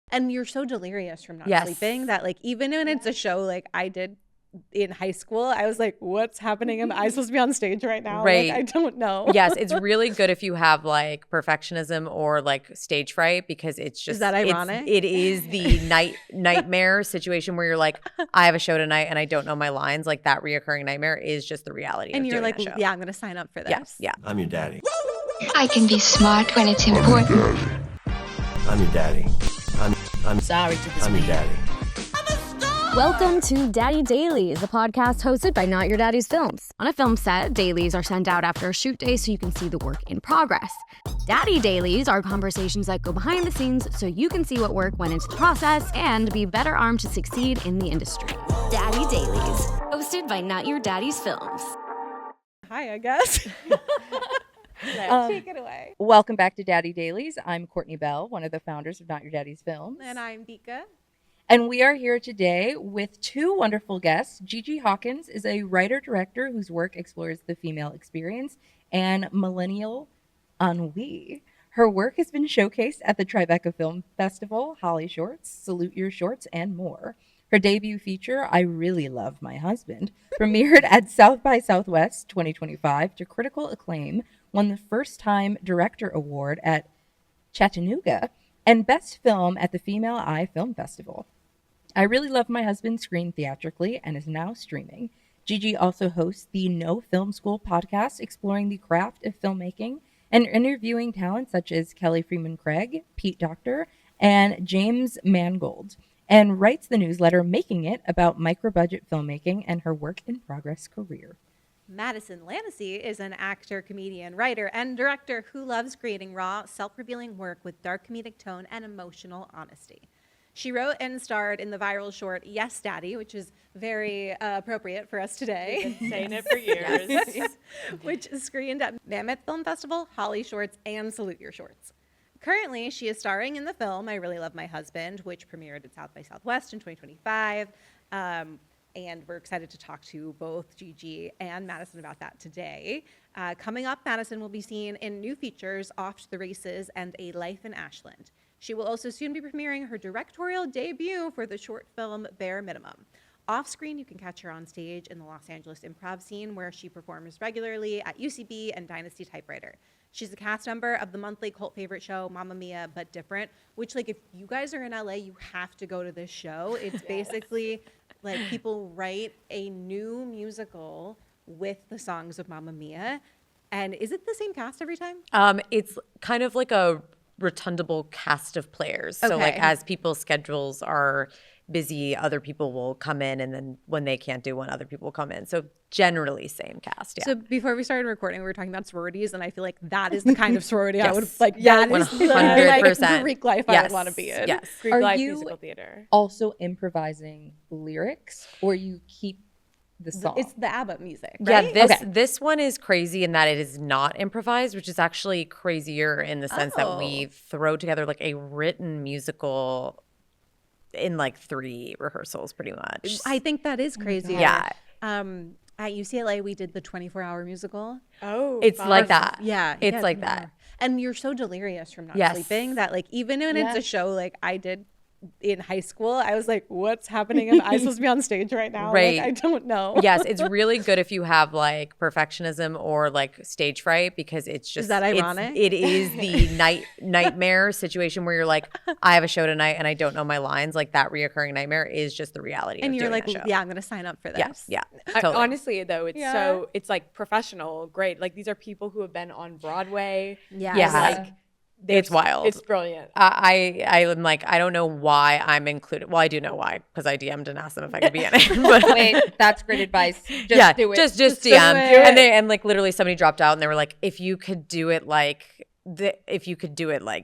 And you're so delirious from not Yes. sleeping that, like, even when it's a show like I did in high school, I was like, what's happening? Am I supposed to be on stage right now? Right. Like, I don't know. Yes, it's really good if you have like perfectionism or like stage fright, because it's just— Is that ironic? It is the nightmare situation where you're like, I have a show tonight and I don't know my lines. Like that reoccurring nightmare is just the reality. And of you're doing like, that show. yeah, I'm going to sign up for this. Yeah, yeah. I'm your daddy. I can be smart when it's important. I'm your daddy. I'm Sorry to this I'm your daddy. Welcome to Daddy Dailies, a podcast hosted by Not Your Daddy's Films. On a film set, dailies are sent out after a shoot day so you can see the work in progress. Daddy Dailies are conversations that go behind the scenes so you can see what work went into the process and be better armed to succeed in the industry. Daddy Dailies, hosted by Not Your Daddy's Films. Hi, I guess. Take it away. Welcome back to Daddy Dailies. I'm Courtney Bell, one of the founders of Not Your Daddy's Films. And I'm Vika. And we are here today with two wonderful guests. Gigi Hawkins is a writer-director whose work explores the female experience and millennial ennui. Her work has been showcased at the Tribeca Film Festival, HollyShorts, Salute Your Shorts, and more. Her debut feature, I Really Love My Husband, premiered at South by Southwest 2025 to critical acclaim, won the First Time Director Award at Chattanooga, and Best Film at the Female Eye Film Festival. I Really Love My Husband screened theatrically and is now streaming. Gigi also hosts the No Film School podcast, exploring the craft of filmmaking and interviewing talent such as Kelly Freeman Craig, Pete Docter, and James Mangold, and writes the newsletter Making It about microbudget filmmaking and her work in progress career. Madison Lanesey is an actor, comedian, writer, and director who loves creating raw, self-revealing work with dark comedic tone and emotional honesty. She wrote and starred in the viral short Yes, Daddy, which is very appropriate for us today. We've been saying it for years. Which is screened at Mammoth Film Festival, HollyShorts, and Salute Your Shorts. Currently, she is starring in the film I Really Love My Husband, which premiered at South by Southwest in 2025. And we're excited to talk to both Gigi and Madison about that today. Coming up, Madison will be seen in new features, Off to the Races and A Life in Ashland. She will also soon be premiering her directorial debut for the short film Bare Minimum. Off screen, you can catch her on stage in the Los Angeles improv scene, where she performs regularly at UCB and Dynasty Typewriter. She's a cast member of the monthly cult favorite show Mamma Mia But Different, which, like, if you guys are in LA, you have to go to this show. It's basically like people write a new musical with the songs of Mamma Mia. And is it the same cast every time? It's kind of like a rotundable cast of players. So like as people's schedules are busy, other people will come in, and then when they can't do one, other people will come in. So generally same cast. Yeah. So before we started recording, we were talking about sororities, and I feel like that is the kind of sorority I would Yes. like. Yeah, that is the 100%. like Greek life I would want to be in. Yes. Greek Are life you- musical theater. Also improvising lyrics, or you keep the song? It's the ABBA music, Yeah, right? this one is crazy in that it is not improvised, which is actually crazier in the sense that we throw together like a written musical in like 3 rehearsals pretty much. I think that is crazy. Yeah. At UCLA, we did the 24-hour musical. Oh, It's fun. like that. Yeah. It's yeah, like no. that. And you're so delirious from not Yes. sleeping that, like, even when it's Yeah. a show like I did in high school, I was like, what's happening? Am I supposed to be on stage right now? Right. Like, I don't know. Yes, it's really good if you have like perfectionism or like stage fright, because it's just— that ironic? It is the nightmare situation where you're like, I have a show tonight and I don't know my lines. Like that reoccurring nightmare is just the reality. And of you're doing like, that show. yeah, I'm going to sign up for this. Yeah, yeah. Totally. Honestly, though, it's Yeah. it's like professional, great. Like these are people who have been on Broadway. Yeah. Yeah. Like It's wild. It's brilliant. I am like, I don't know why I'm included. Well, I do know why, because I DM'd and asked them if I could be in it. But Wait, that's great advice. Just yeah, do it. just do DM. it. And like literally somebody dropped out and they were like, if you could do it like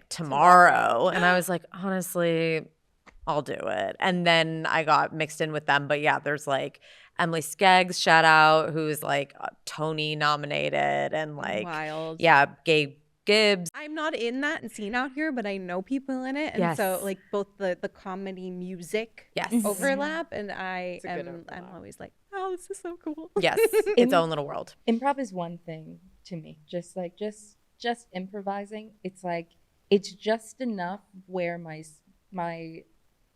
tomorrow. And I was like, honestly, I'll do it. And then I got mixed in with them. But yeah, there's like Emily Skeggs, shout out, who's like Tony nominated, and like Wild. yeah, Gabe Gibbs. I'm not in that scene out here, but I know people in it. And Yes. so like both the comedy music Yes. overlap, and I'm overlap. always like, oh, this is so cool. Yes, its own little world. Improv is one thing to me. Just improvising. It's like it's just enough where my my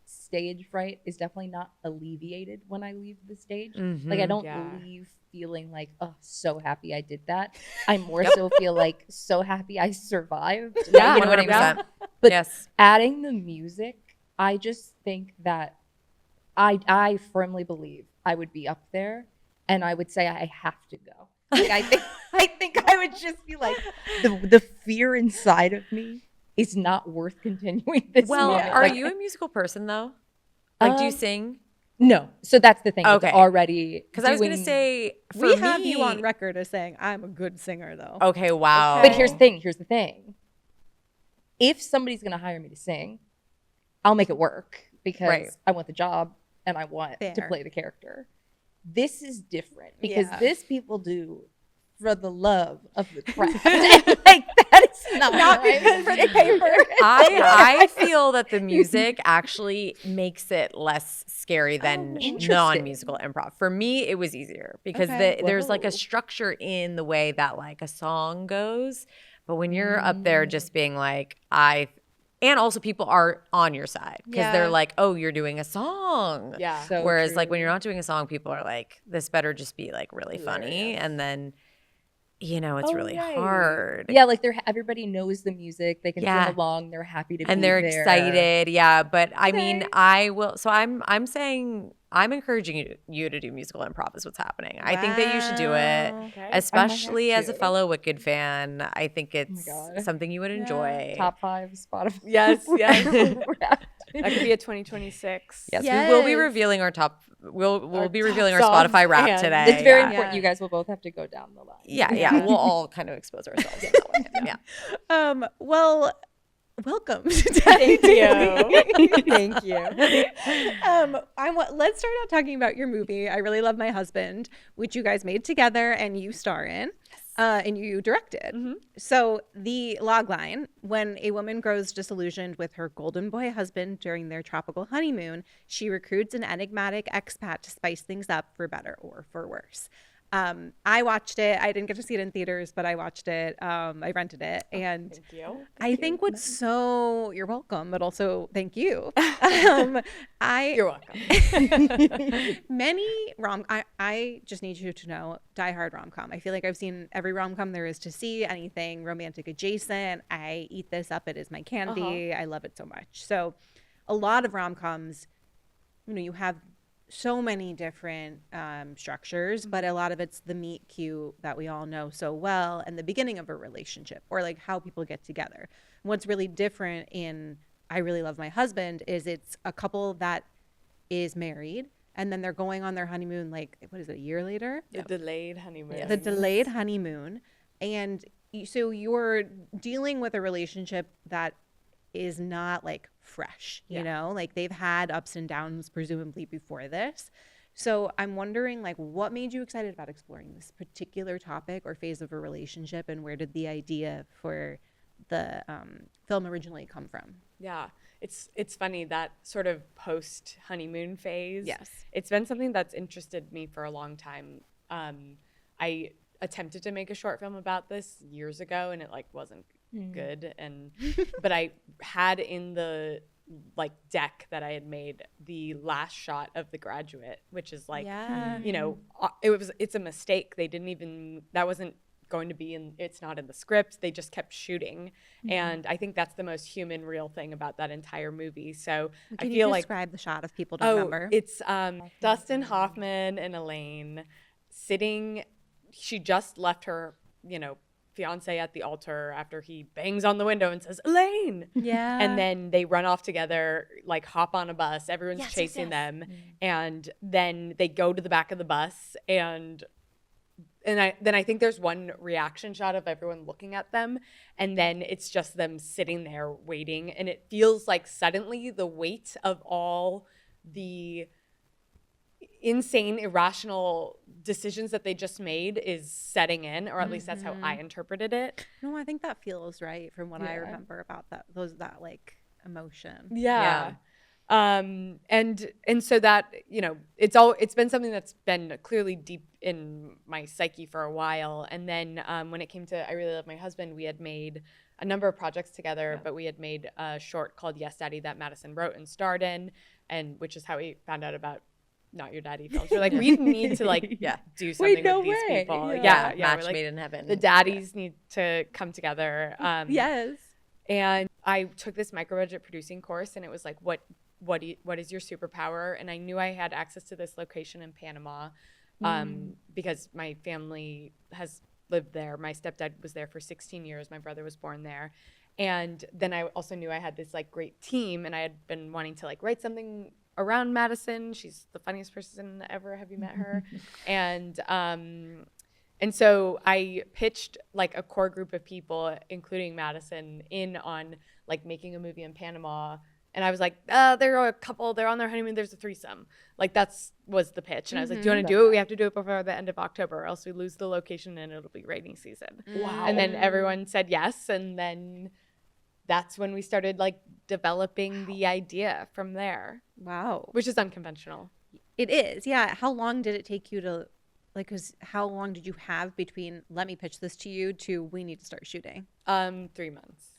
stage fright is definitely not alleviated when I leave the stage. Mhm. Like I don't Yeah. leave feeling like, oh, so happy I did that. I more so feel like so happy I survived. Yeah, You know what I mean? 100%. But Yes. adding the music, I just think that I firmly believe I would be up there and I would say I have to go. Like I think I would just be like the fear inside of me is not worth continuing this Well, moment. are Like, you a musical person though? Like, do you Um, sing? No. So that's the thing. Okay. It's already Because I was gonna doing- say, for We me, have you on record as saying I'm a good singer, though. Okay, wow. But here's the thing. If somebody's gonna hire me to sing, I'll make it work because Right. I want the job and I want to Fair. play the character. This is different because Yeah. this people do for the love of the craft. Like that is not because for the paper. I feel that the music actually makes it less scary than interesting. non-musical improv. For me, it was easier because Okay. there's like Whoa. a structure in the way that like a song goes. But when you're up there just being like, and also people are on your side because Yeah. they're like, oh, you're doing a song. Yeah. So Whereas like true. when you're not doing a song, people are like, this better just be like really funny. Hilarious. And then, it's Oh, really right. hard. Yeah, like everybody knows the music. They can Yeah. sing along. They're happy to be And they're there. excited. Yeah. But I mean, Okay. I will. So I'm saying, I'm encouraging you to do musical improv is what's happening. I think that you should do it, Wow. Okay. especially as a to. fellow Wicked fan. I think it's God. something you would enjoy. Top 5 Spotify. Yes, yes. Wrapped. That could be a 2026. Yes, we will be Yes. revealing our top. We'll Our be top revealing our songs Spotify rap and- today. It's very yeah. important. You guys will both have to go down the line. Yeah. We'll all kind of expose ourselves in that way. Yeah. Well, welcome to Daddy Thank Thank you. Let's start out talking about your movie, I Really Love My Husband, which you guys made together and you star in. And you directed. So the logline: when a woman grows disillusioned with her golden boy husband during their tropical honeymoon, she recruits an enigmatic expat to spice things up for better or for worse. I watched it. I didn't get to see it in theaters, but I watched it. I rented it. And Thank you. I think you're welcome, but also thank you. You're welcome. I just need you to know, diehard rom-com. I feel like I've seen every rom-com there is to see, anything romantic adjacent. I eat this up. It is my candy. I love it so much. So a lot of rom-coms, you have so many different structures, but a lot of it's the meet cute that we all know so well and the beginning of a relationship, or like how people get together. What's really different in I Really Love My Husband is it's a couple that is married and then they're going on their honeymoon, like, what is it, a year later? The delayed honeymoon. The delayed honeymoon. And so you're dealing with a relationship that is not like fresh, you know, like they've had ups and downs presumably before this. So I'm wondering, like, what made you excited about exploring this particular topic or phase of a relationship, and where did the idea for the film originally come from? Yeah, it's funny, that sort of post honeymoon phase. Yes. It's been something that's interested me for a long time. I attempted to make a short film about this years ago, and it like wasn't good. And but I had in the like deck that I had made the last shot of The Graduate, which is like, it's a mistake. They didn't even, that wasn't going to be in, it's not in the script. They just kept shooting. And I think that's the most human, real thing about that entire movie. So Can I you feel like, describe the shot if people don't remember? it's Dustin Hoffman and Elaine sitting, she just left her, fiance at the altar after he bangs on the window and says, Elaine. Yeah. And then they run off together, like hop on a bus. Everyone's chasing them. And then they go to the back of the bus and I think there's one reaction shot of everyone looking at them, and then it's just them sitting there waiting, and it feels like suddenly the weight of all the insane, irrational decisions that they just made is setting in, or at least that's how I interpreted it. No, I think that feels right from what I remember about that like emotion. Yeah. And so that, you know, it's been something that's been clearly deep in my psyche for a while. And then when it came to I Really Love My Husband, we had made a number of projects together, but we had made a short called Yes Daddy that Madison wrote and starred in, and which is how we found out about Not Your Daddy films. We're like, we need to like do something with these people. Yeah. Match like, made in heaven. the daddies need to come together. Yes. And I took this microbudget producing course, and it was like, what is your superpower? And I knew I had access to this location in Panama because my family has lived there. My stepdad was there for 16 years. My brother was born there. And then I also knew I had this like great team, and I had been wanting to like write something around Madison. She's the funniest person ever. Have you met her? And so I pitched like a core group of people, including Madison, in on like making a movie in Panama. And I was like, there are a couple, they're on their honeymoon, there's a threesome. Like was the pitch. And I was like, do you want to do it? We have to do it before the end of October, or else we lose the location and it'll be rainy season. Wow. And then everyone said yes. And then that's when we started like developing the idea from there. Wow. Which is unconventional. It is. Yeah. How long did it take you to, like, how long did you have between let me pitch this to you to we need to start shooting? 3 months.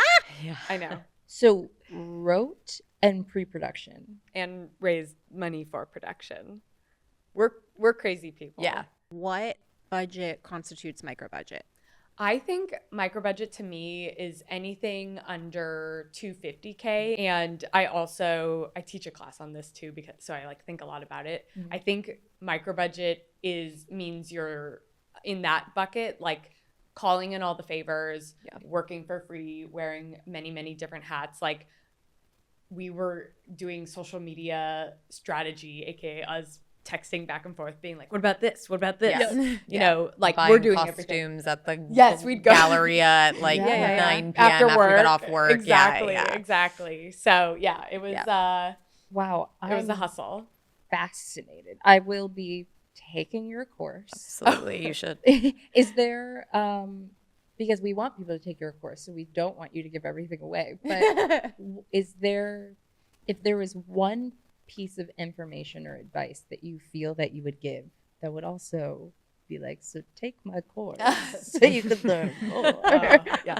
Yeah. I know. So wrote and pre-production. And raised money for production. We're crazy people. Yeah. What budget constitutes microbudget? I think microbudget to me is anything under $250K. And I teach a class on this too, so I like think a lot about it. I think microbudget means you're in that bucket, like calling in all the favors, working for free, wearing many, many different hats. Like we were doing social media strategy, aka us texting back and forth, being like, "What about this? What about this?" Yes. You know, like buying we're doing costumes everything. at the We'd go Galleria at like 9 p.m. after we got off work. Exactly. So yeah, it was Wow. it was a hustle. Fascinated. I will be taking your course. Absolutely, you should. Is there because we want people to take your course, so we don't want you to give everything away, but if there was one piece of information or advice that you feel that you would give that would also be like, so take my course so you could learn more.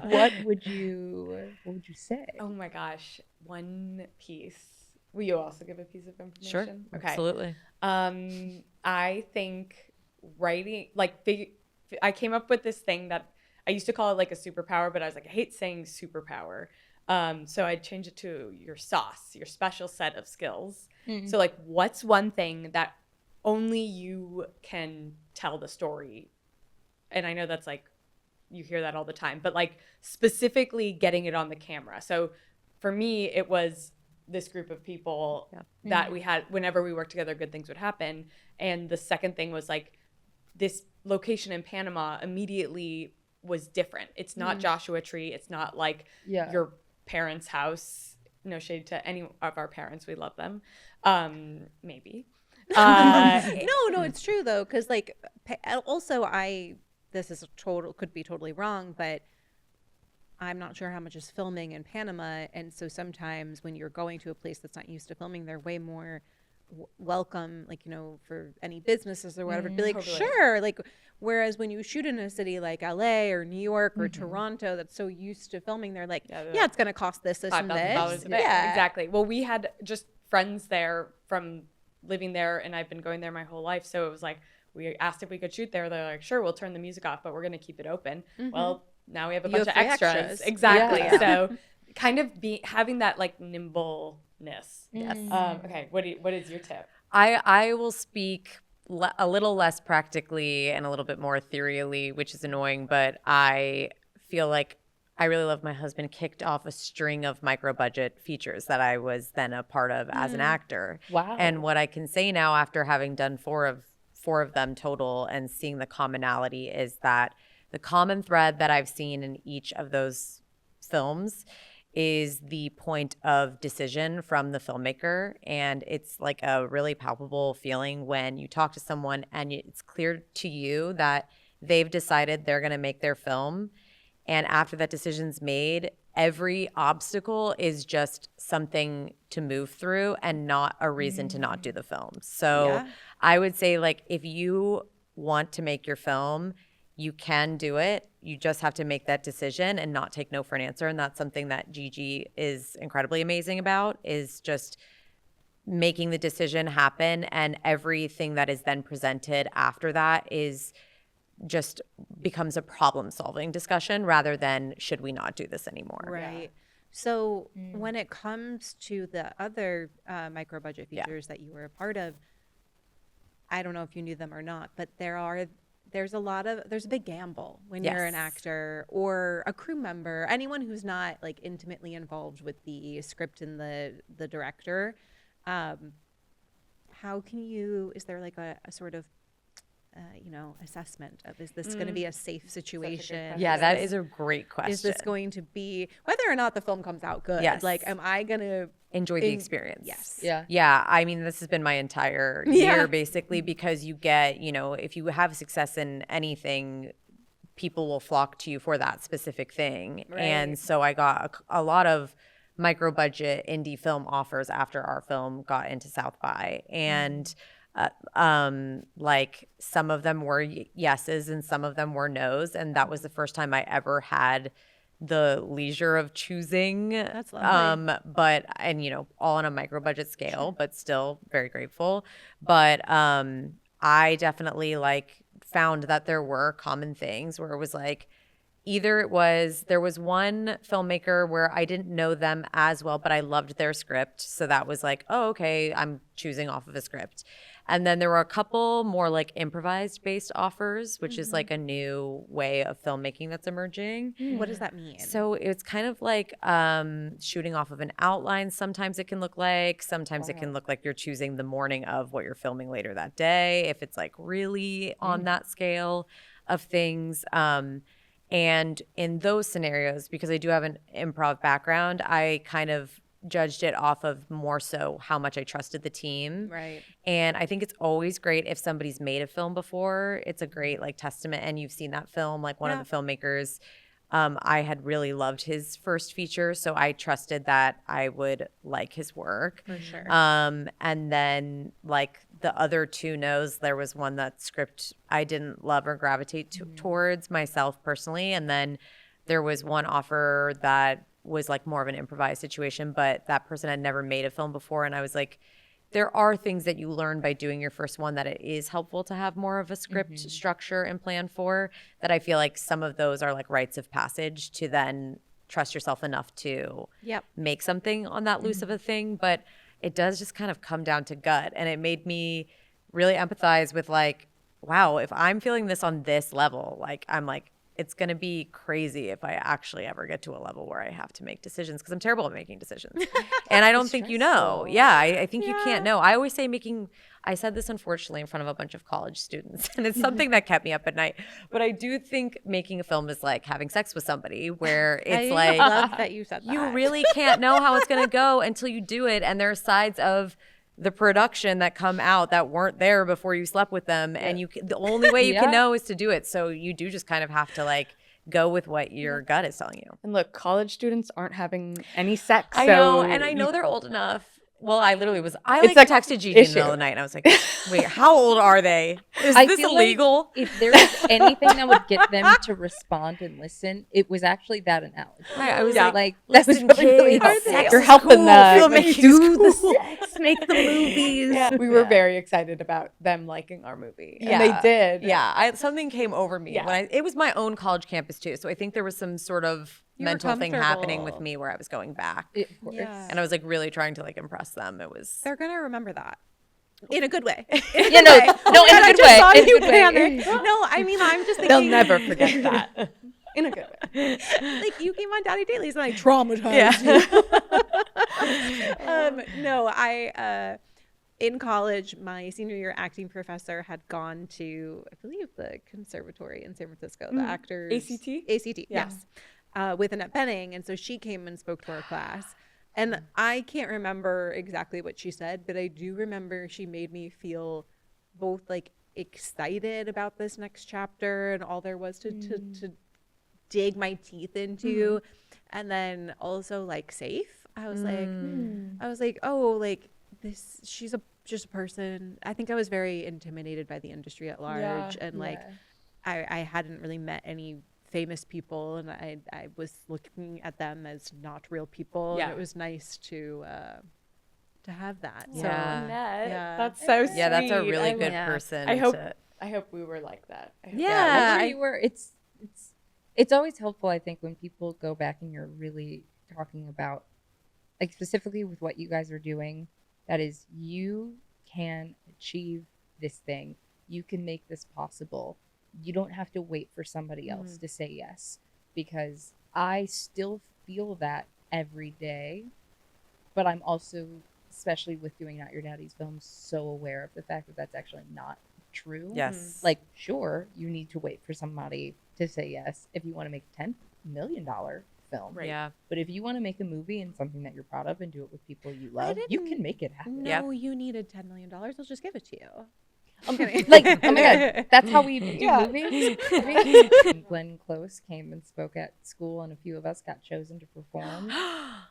What would you say? Oh my gosh, one piece. Will you also give a piece of information? Sure. Okay. Absolutely. I think writing, I came up with this thing that I used to call it like a superpower, but I was like, I hate saying superpower. So I changed it to your sauce, your special set of skills. So like, what's one thing that only you can tell the story? And I know that's like, you hear that all the time, but like specifically getting it on the camera. So for me, it was this group of people that we had, whenever we worked together, good things would happen. And the second thing was like, this location in Panama immediately was different. It's not Joshua Tree. It's not like your parents' house. No shade to any of our parents. We love them. Maybe. No, it's true though. Cause like, also this is could be totally wrong, but I'm not sure how much is filming in Panama. And so sometimes when you're going to a place that's not used to filming, they're way more welcome, like, you know, for any businesses or whatever, be like, totally. sure. Like, whereas when you shoot in a city like LA or New York or Toronto, that's so used to filming, they're like, yeah, it's going to cost this, and $5,000 this. a day. Yeah, exactly. Well, we had just friends there from living there, and I've been going there my whole life. So it was like, we asked if we could shoot there. They're like, sure, we'll turn the music off, but we're going to keep it open. Well, now we have a bunch of extras. Exactly. Yeah. So kind of having that like nimbleness. Yes. Okay. What is your tip? I will speak a little less practically and a little bit more ethereally, which is annoying, but I feel like I Really Love My Husband kicked off a string of micro-budget features that I was then a part of as an actor. Wow. And what I can say now, after having done four of them total and seeing the commonality, is that the common thread that I've seen in each of those films is the point of decision from the filmmaker. And it's like a really palpable feeling when you talk to someone and it's clear to you that they've decided they're going to make their film. And after that decision's made, every obstacle is just something to move through and not a reason to not do the film. So I would say, like, if you want to make your film, you can do it. You just have to make that decision and not take no for an answer. And that's something that Gigi is incredibly amazing about, is just making the decision happen. And everything that is then presented after that is just becomes a problem-solving discussion rather than should we not do this anymore. Right. So when it comes to the other micro-budget features that you were a part of, I don't know if you knew them or not, but there's a big gamble when you're an actor or a crew member, anyone who's not like intimately involved with the script and the director. How can you, is there like a sort of assessment of, is this going to be a safe situation? Yeah, that is a great question. Is this going to be, whether or not the film comes out good? Yes. Like, am I going to enjoy the experience? Yes. Yeah. Yeah. I mean, this has been my entire year basically, because you get, if you have success in anything, people will flock to you for that specific thing. Right. And so I got a lot of micro budget indie film offers after our film got into South by. And like some of them were yeses and some of them were nos. And that was the first time I ever had the leisure of choosing. That's lovely. All on a micro budget scale, but still very grateful. But I definitely found that there were common things where it was like, there was one filmmaker where I didn't know them as well, but I loved their script. So that was like, oh, okay, I'm choosing off of a script. And then there were a couple more like improvised based offers, which is like a new way of filmmaking that's emerging. What does that mean? So it's kind of like shooting off of an outline. Sometimes it can look like, sometimes it can look like you're choosing the morning of what you're filming later that day, if it's like really on that scale of things. And in those scenarios, because I do have an improv background, I kind of judged it off of more so how much I trusted the team. Right. And I think it's always great if somebody's made a film before. It's a great testament. And you've seen that film, like one of the filmmakers, I had really loved his first feature. So I trusted that I would like his work. For sure. And then the other two no's, there was one that script I didn't love or gravitate towards myself personally. And then there was one offer that was more of an improvised situation, but that person had never made a film before. And I was like, there are things that you learn by doing your first one that it is helpful to have more of a script structure and plan for, that I feel like some of those are rites of passage to then trust yourself enough to make something on that loose of a thing. But it does just kind of come down to gut. And it made me really empathize with wow, if I'm feeling this on this level, I'm it's going to be crazy if I actually ever get to a level where I have to make decisions, because I'm terrible at making decisions. And I don't think you know. Yeah, I think you can't know. I always say I said this unfortunately in front of a bunch of college students, and it's something that kept me up at night. But I do think making a film is like having sex with somebody, where it's I love that you said that. you really can't know how it's going to go until you do it. And there are sides of the production that come out that weren't there before you slept with them. And the only way you can know is to do it. So you do just kind of have to go with what your gut is telling you. And look, college students aren't having any sex. I know, and I know they're old enough. Well, I literally was. I texted Gigi in the middle of the night, and I was like, "Wait, how old are they? Is this illegal?" If there was anything that would get them to respond and listen, it was actually that analogy. I was that was really helpful. You're helping them. Do the sex, make the movies. Yeah. We were very excited about them liking our movie, and they did. Yeah, something came over me when it was my own college campus too. So I think there was some sort of mental thing happening with me where I was going back, Of course. and I was really trying to impress them. It was. They're gonna remember that in a good way. No, in a good way. Saw In a you good way. panic. No, I mean, I'm just thinking. They'll never forget that. In a good way. You came on Daddy Dailies and I traumatized you. No, I in college, my senior year acting professor had gone to, I believe, the conservatory in San Francisco, the actors ACT, yes, with Annette Bening, and so she came and spoke to our class. And I can't remember exactly what she said, but I do remember she made me feel both excited about this next chapter and all there was to dig my teeth into, and then also like safe. I was like, oh, like this, she's just a person. I think I was very intimidated by the industry at large, and like I hadn't really met any famous people, and I was looking at them as not real people. And it was nice to have that. So Yeah. Annette, Yeah. that's so sweet. Yeah, that's a really good Yeah. person. I hope to- I hope we were like that. I hope Yeah. I'm sure you were. It's always helpful, I think, when people go back and you're really talking about, like, specifically with what you guys are doing, that is, you can achieve this thing. You can make this possible. You don't have to wait for somebody else to say yes, because I still feel that every day, but I'm also, especially with doing Not Your Daddy's Films, so aware of the fact that that's actually not true. Yes. Like, sure, you need to wait for somebody to say yes if you want to make a $10 million film. Right. Yeah. But if you want to make a movie and something that you're proud of and do it with people you love, you can make it happen. No, you needed $10 million. I'll just give it to you. I'm kidding. Like, oh my God, that's how we do movies. Glenn Close came and spoke at school, and a few of us got chosen to perform.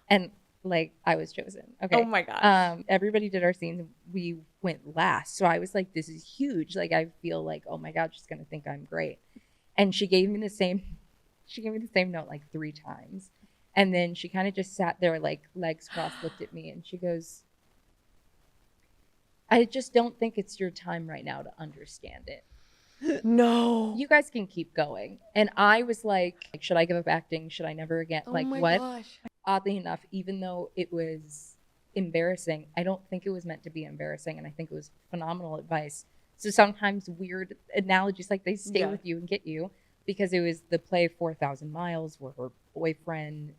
And like, I was chosen. Okay. Oh my gosh. Everybody did our scenes. We went last. So I was like, this is huge. Like, I feel like, oh my God, she's going to think I'm great. And she gave me the same note like 3 times. And then she kind of just sat there, like, legs crossed, looked at me, and she goes, I just don't think it's your time right now to understand it. No. You guys can keep going. And I was like, should I give up acting? Should I never again? Oh Like, my what? gosh. Oddly enough, even though it was embarrassing, I don't think it was meant to be embarrassing. And I think it was phenomenal advice. So sometimes weird analogies like they stay with you and get you, because it was the play 4,000 Miles where her boyfriend's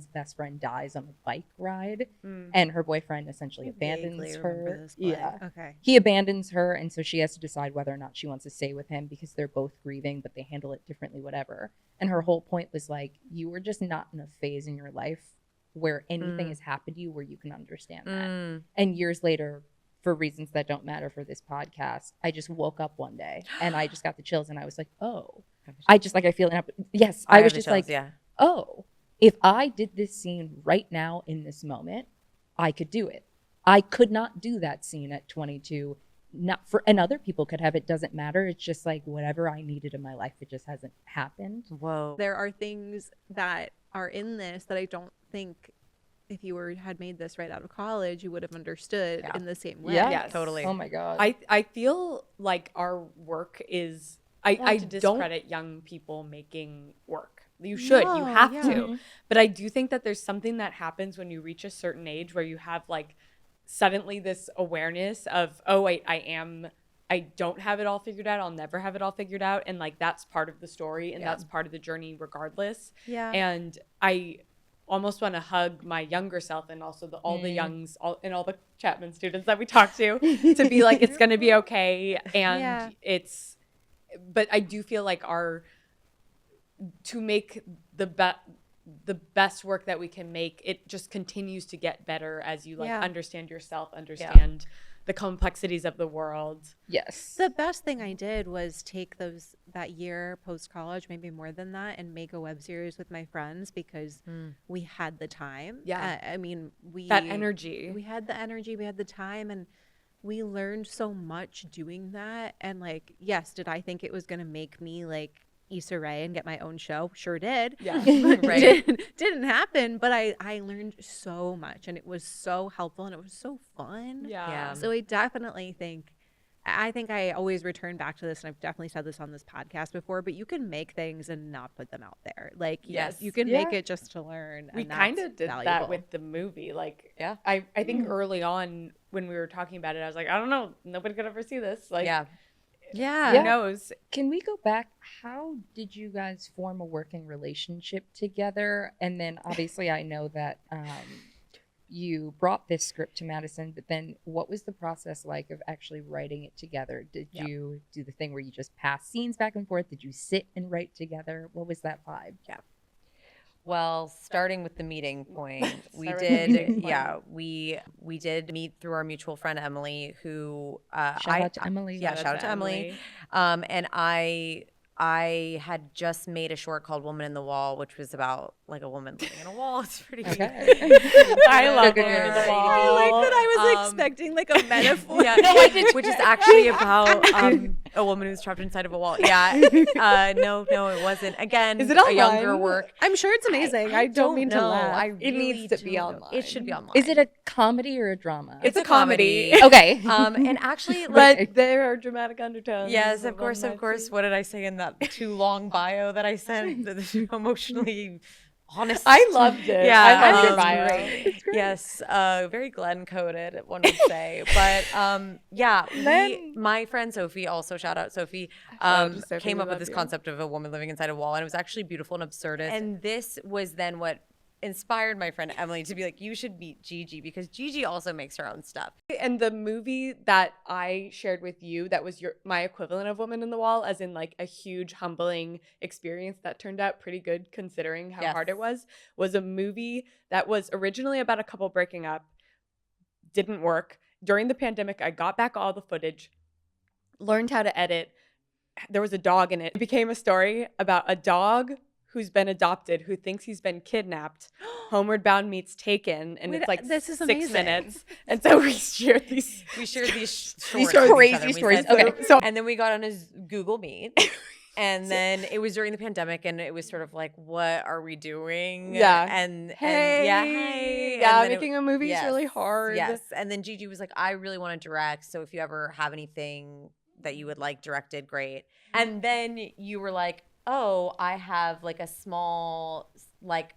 best friend dies on a bike ride, and her boyfriend essentially abandons her. Yeah. Okay. He abandons her, and so she has to decide whether or not she wants to stay with him because they're both grieving, but they handle it differently, whatever. And her whole point was like, you were just not in a phase in your life where anything has happened to you where you can understand that. And years later, for reasons that don't matter for this podcast, I just woke up one day and I just got the chills, and I was like, oh, I feel it happen. Yes, I was just like, oh, if I did this scene right now in this moment, I could do it. I could not do that scene at 22. And other people could have. It doesn't matter. It's just like whatever I needed in my life, it just hasn't happened. Whoa. There are things that are in this that I don't think if you had made this right out of college, you would have understood in the same way. Yeah, Yes. Totally. Oh my God. I feel like our work is I don't discredit young people making work. You should. You have to. But I do think that there's something that happens when you reach a certain age where you have like suddenly this awareness of, oh wait, I don't have it all figured out. I'll never have it all figured out. And like that's part of the story and that's part of the journey regardless. Yeah. And I almost want to hug my younger self and also all the youngs and all the Chapman students that we talk to be like, it's going to be okay. And but I do feel like to make the best work that we can make, it just continues to get better as you like understand yourself, understand the complexities of the world. Yes. The best thing I did was take that year post college, maybe more than that, and make a web series with my friends because we had the time. Yeah. I mean, That energy. We had the energy, we had the time, and we learned so much doing that. And like, yes, did I think it was going to make me like Issa Rae and get my own show? Sure did. Yeah. Right. Didn't happen, but I learned so much, and it was so helpful, and it was so fun. Yeah. So I definitely think I always return back to this, and I've definitely said this on this podcast before, but you can make things and not put them out there. Like, yes, you can make it just to learn. We and kind of did that valuable. with the movie. Like, I think early on when we were talking about it, I was like, I don't know, nobody could ever see this. Like, who knows? Can we go back? How did you guys form a working relationship together? And then obviously I know that you brought this script to Madison, but then what was the process like of actually writing it together? Did you do the thing where you just pass scenes back and forth? Did you sit and write together? What was that vibe? Yeah. Well, starting with the meeting point, we did meet through our mutual friend Emily, who Shout out to Emily. Yeah, shout out to Emily. And I I had just made a short called Woman in the Wall, which was about like a woman living in a wall. It's pretty cute. I love Good, Woman in good, the good. Wall. I like that I was expecting like a metaphor. Yeah, no, I did, which is actually about a woman who's trapped inside of a wall. Yeah, no, it wasn't. Again, Is it a younger online? work. I'm sure it's amazing. I don't mean to know. laugh. I It really needs to be don't know. online. It should be online. Is it a comedy or a drama? It's a comedy. Okay. And actually, like, But there are dramatic undertones. yes, of one course, might of course. see. What did I say in that too long bio that I sent? The emotionally honest. I loved it. Yeah, I love your um, bio. Yes, very Glenn coded, one would say. But yeah, my friend Sophie, also shout out Sophie, to Sophie, came we up with love this you. concept of a woman living inside a wall, and it was actually beautiful and absurdist. And this was then what inspired my friend Emily to be like, you should meet Gigi, because Gigi also makes her own stuff. And the movie that I shared with you, that was my equivalent of Woman in the Wall, as in like a huge humbling experience that turned out pretty good considering how hard it was a movie that was originally about a couple breaking up, didn't work. During the pandemic, I got back all the footage, learned how to edit. There was a dog in it. It became a story about a dog who's been adopted, who thinks he's been kidnapped. Homeward Bound meets Taken, and Wait, it's like this is 6 amazing. minutes. And so we shared these. We shared these shorts These with each crazy other. We stories. said, Okay. So and then we got on his Google Meet. And then it was during the pandemic, and it was sort of like, what are we doing? Yeah. And hey, yeah, hey. yeah, And then making a movie is really hard. Yes. And then Gigi was like, I really want to direct. So if you ever have anything that you would like directed, great. And then you were like, oh, I have like a small like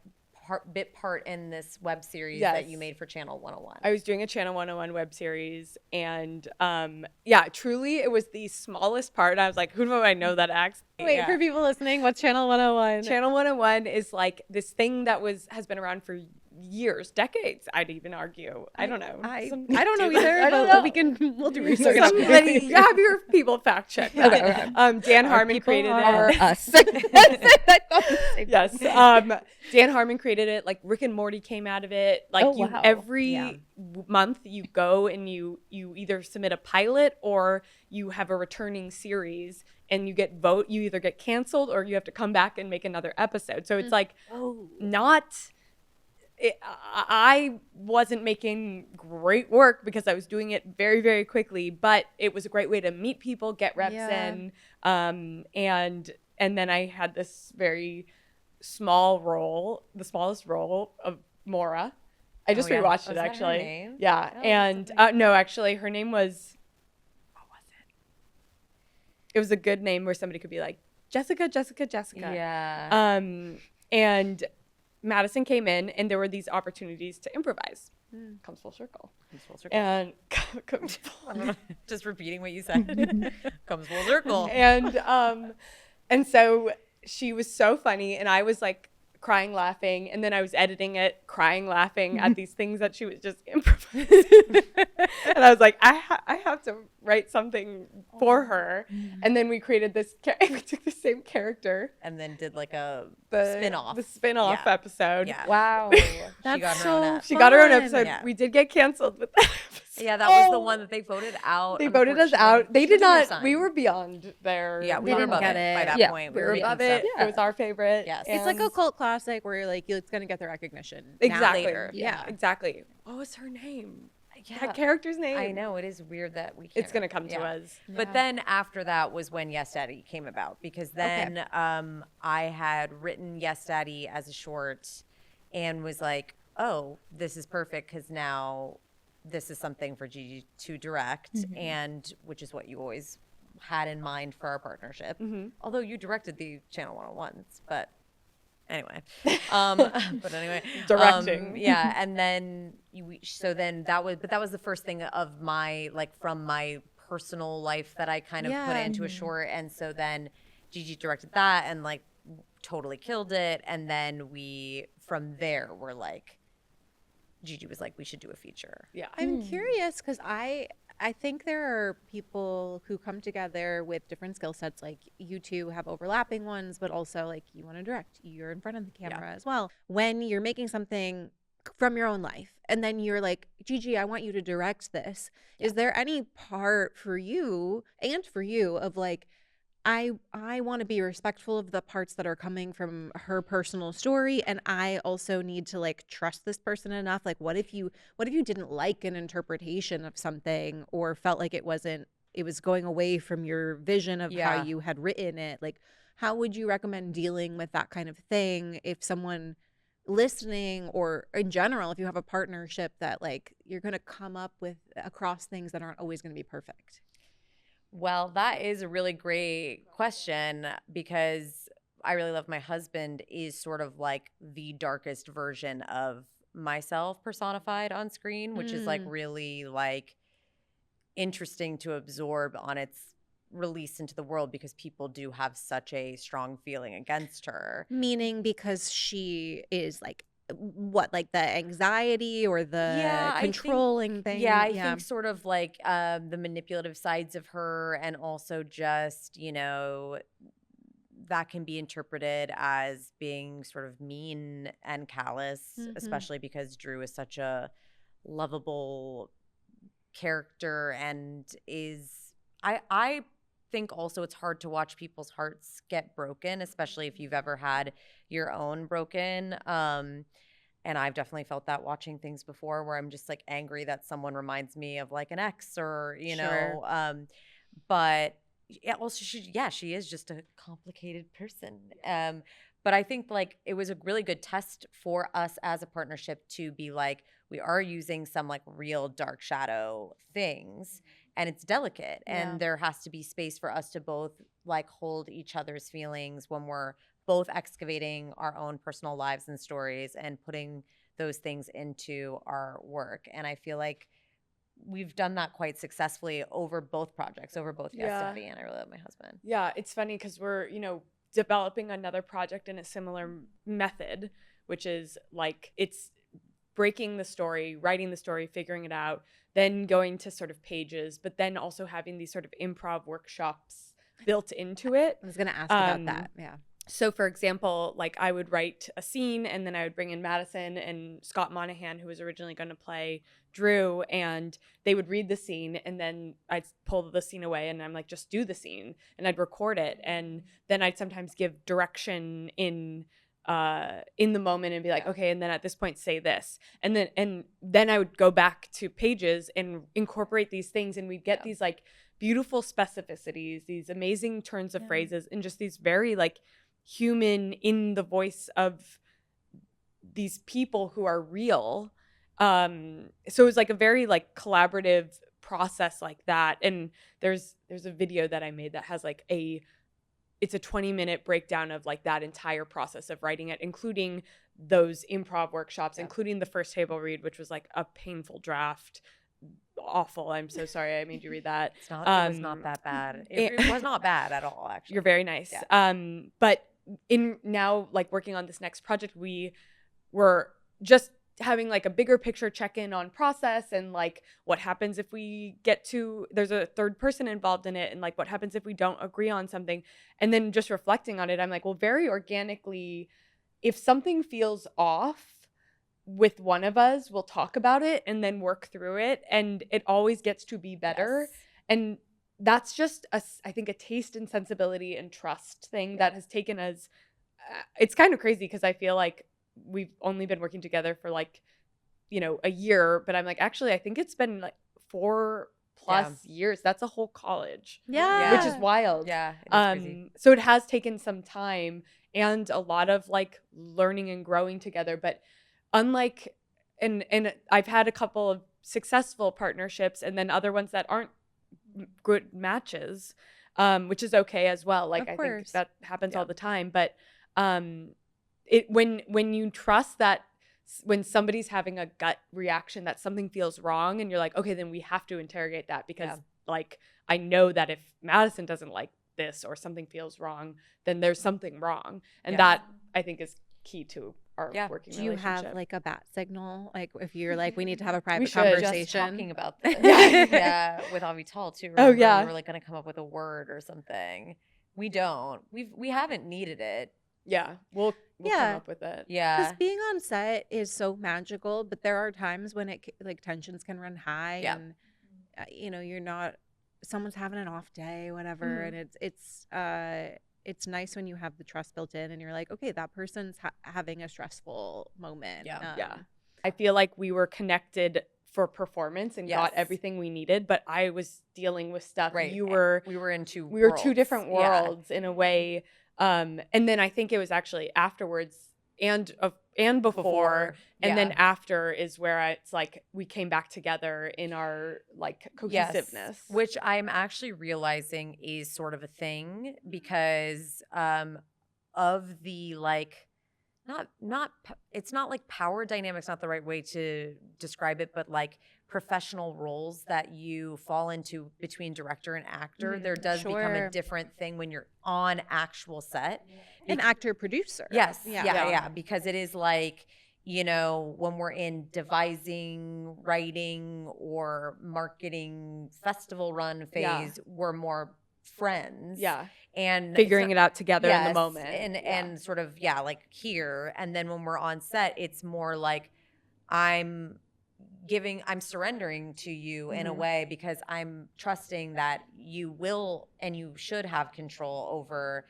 part in this web series that you made for Channel 101. I was doing a Channel 101 web series, and yeah, truly it was the smallest part. I was like, who do I know that acts? Wait, for people listening, what's Channel 101? Channel 101 is like this thing that has been around for years, decades, I'd even argue. I don't know. I don't know either, I don't but know. we'll do research. Somebody, have your people fact check that. Okay. Dan Harmon created Are it. us. Yes. Dan Harmon created it. Like Rick and Morty came out of it. Like Oh, wow. every month you go and you either submit a pilot or you have a returning series and you either get canceled or you have to come back and make another episode. So it's like I wasn't making great work because I was doing it very, very quickly, but it was a great way to meet people, get reps in. And then I had this very small role, the smallest role of Maura. I just rewatched it, that her actually. name? Yeah. Oh, and no, actually her name was, what was it? It was a good name where somebody could be like, Jessica. Yeah. And Madison came in, and there were these opportunities to improvise. Comes full circle. And Just repeating what you said. Comes full circle. and so she was so funny, and I was like crying, laughing, and then I was editing it, crying, laughing at these things that she was just improvising. And I was like, I have to write something for her. And then we created this. We took the same character, And then did like a the spin-off. the spin-off Yeah. episode. Yeah. Wow. She got her own app. She got her own fun. episode. Yeah. We did get canceled with that episode. Yeah, that was the one that they voted out. They voted us out. They did Unfortunately. not. We were beyond their. Yeah, we They were didn't above get it it. by that Yeah. point. We were making above it. stuff. Yeah. It was our favorite. Yes. It's like a And- cult classic where like it's gonna get the recognition now Exactly. later. Yeah. Exactly. What was her name? Yeah. That character's name. I know, it is weird that we can't. It's gonna come to yeah. us. But then after that was when Yes Daddy came about, because then I had written Yes Daddy as a short and was like, oh, this is perfect because now this is something for Gigi to direct, and which is what you always had in mind for our partnership. Although you directed the Channel 101s, but anyway. Directing. Yeah, and then that was the first thing of my, like, from my personal life that I kind of put into a short. And so then Gigi directed that and like totally killed it. And then from there we're like, Gigi was like, we should do a feature. Yeah. I'm curious because I think there are people who come together with different skill sets. Like you two have overlapping ones, but also like you want to direct. You're in front of the camera as well. When you're making something from your own life and then you're like, Gigi, I want you to direct this. Is there any part for you and for you of like, I want to be respectful of the parts that are coming from her personal story, and I also need to like trust this person enough. Like, what if you didn't like an interpretation of something or felt like it was going away from your vision of how you had written it? Like, how would you recommend dealing with that kind of thing if someone listening, or in general, if you have a partnership that like you're going to come up with across things that aren't always going to be perfect? Well, that is a really great question because I really love my husband is sort of like the darkest version of myself personified on screen, which is like really like interesting to absorb on its release into the world because people do have such a strong feeling against her. Meaning because she is like what, like the anxiety or the controlling thing? I think sort of like the manipulative sides of her, and also just, you know, that can be interpreted as being sort of mean and callous, especially because Drew is such a lovable character and is I think also it's hard to watch people's hearts get broken, especially if you've ever had your own broken. And I've definitely felt that watching things before where I'm just like angry that someone reminds me of like an ex or, you know, but also she is just a complicated person. But I think like it was a really good test for us as a partnership to be like, we are using some like real dark shadow things and it's delicate and there has to be space for us to both like hold each other's feelings when we're both excavating our own personal lives and stories and putting those things into our work. And I feel like we've done that quite successfully over both projects, over both Yes Daddy and I Really Love My Husband. Yeah, it's funny because we're, you know, developing another project in a similar method, which is like it's breaking the story, writing the story, figuring it out, then going to sort of pages, but then also having these sort of improv workshops built into it. I was going to ask about that. Yeah. So for example, like I would write a scene and then I would bring in Madison and Scott Monahan, who was originally going to play Drew, and they would read the scene and then I'd pull the scene away and I'm like, just do the scene, and I'd record it. And then I'd sometimes give direction in the moment and be like, okay, and then at this point say this. And then I would go back to pages and incorporate these things, and we'd get these like beautiful specificities, these amazing turns of phrases, and just these very like human in the voice of these people who are real. So it was like a very like collaborative process like that. And there's a video that I made that has like it's a 20-minute breakdown of like that entire process of writing it, including those improv workshops, including the first table read, which was like a painful draft. Awful. I'm so sorry I made you read that. It was not that bad. It was not bad at all, actually. You're very nice. Yeah. But in now like working on this next project, we were just having like a bigger picture check-in on process and like what happens if we get to there's a third person involved in it, and like what happens if we don't agree on something. And then just reflecting on it, I'm like, well, very organically, if something feels off with one of us, we'll talk about it and then work through it, and it always gets to be better. And that's just I think a taste and sensibility and trust thing that has taken us it's kind of crazy because I feel like we've only been working together for like, you know, a year, but I'm like, actually I think it's been like 4+ years. That's a whole college. Which is wild. Yeah, it is crazy. So it has taken some time and a lot of like learning and growing together, but unlike and I've had a couple of successful partnerships and then other ones that aren't good matches, which is okay as well. Like I think that happens all the time, but it when you trust that when somebody's having a gut reaction that something feels wrong and you're like, okay, then we have to interrogate that because like I know that if Madison doesn't like this or something feels wrong, then there's something wrong. And that I think is key to our working relationship. Do you have like a bat signal? Like if you're like, we need to have a private we were conversation. just talking about this. with Avital too. Remember? We were like going to come up with a word or something. We don't. We haven't needed it. Yeah, we'll come up with it. Yeah, because being on set is so magical, but there are times when it like tensions can run high, and you know you're not someone's having an off day, whatever, and it's nice when you have the trust built in and you're like, okay, that person's having a stressful moment. Yeah. I feel like we were connected for performance and got everything we needed, but I was dealing with stuff. Right. We were two different worlds in a way. And then I think it was actually afterwards and before and then after is where it's like we came back together in our like cohesiveness. Yes, which I'm actually realizing is sort of a thing because of the like it's not like power dynamics, not the right way to describe it, but like professional roles that you fall into between director and actor. There does become a different thing when you're on actual set. An actor producer. Yes. Yeah. Because it is like, you know, when we're in devising, writing, or marketing festival run phase, we're more friends. Yeah. And figuring it out together in the moment. And sort of, like here. And then when we're on set, it's more like I'm surrendering to you in a way because I'm trusting that you will and you should have control over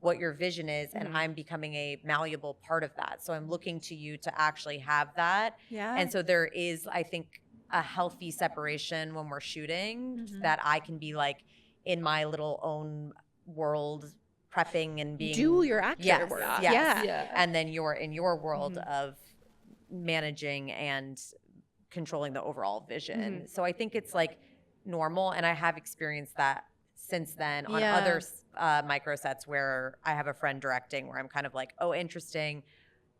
what your vision is, and I'm becoming a malleable part of that. So I'm looking to you to actually have that. Yeah. And so there is, I think, a healthy separation when we're shooting that I can be like in my little own world prepping and being do your actor work. Yeah. And then you're in your world of managing and controlling the overall vision. So I think it's like normal, and I have experienced that since then on other micro sets where I have a friend directing where I'm kind of like, oh, interesting.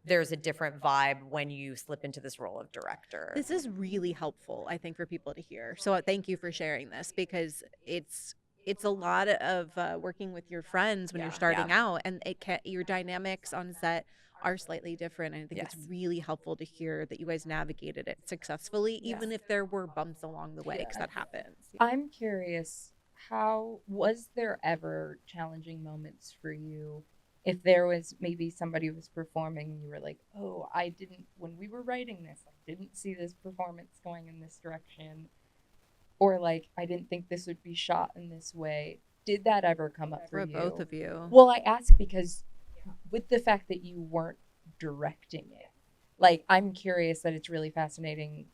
There's a different vibe when you slip into this role of director. This is really helpful, I think, for people to hear. So thank you for sharing this because it's a lot of working with your friends when you're starting out, and your dynamics on set are slightly different. And I think it's really helpful to hear that you guys navigated it successfully, even if there were bumps along the way, because that happens. I'm curious, how was there ever challenging moments for you? If there was maybe somebody was performing and you were like, oh, when we were writing this, I didn't see this performance going in this direction. Or like, I didn't think this would be shot in this way. Did that ever come up for you? both of you. Well, I ask because with the fact that you weren't directing it, like, I'm curious that it's really fascinating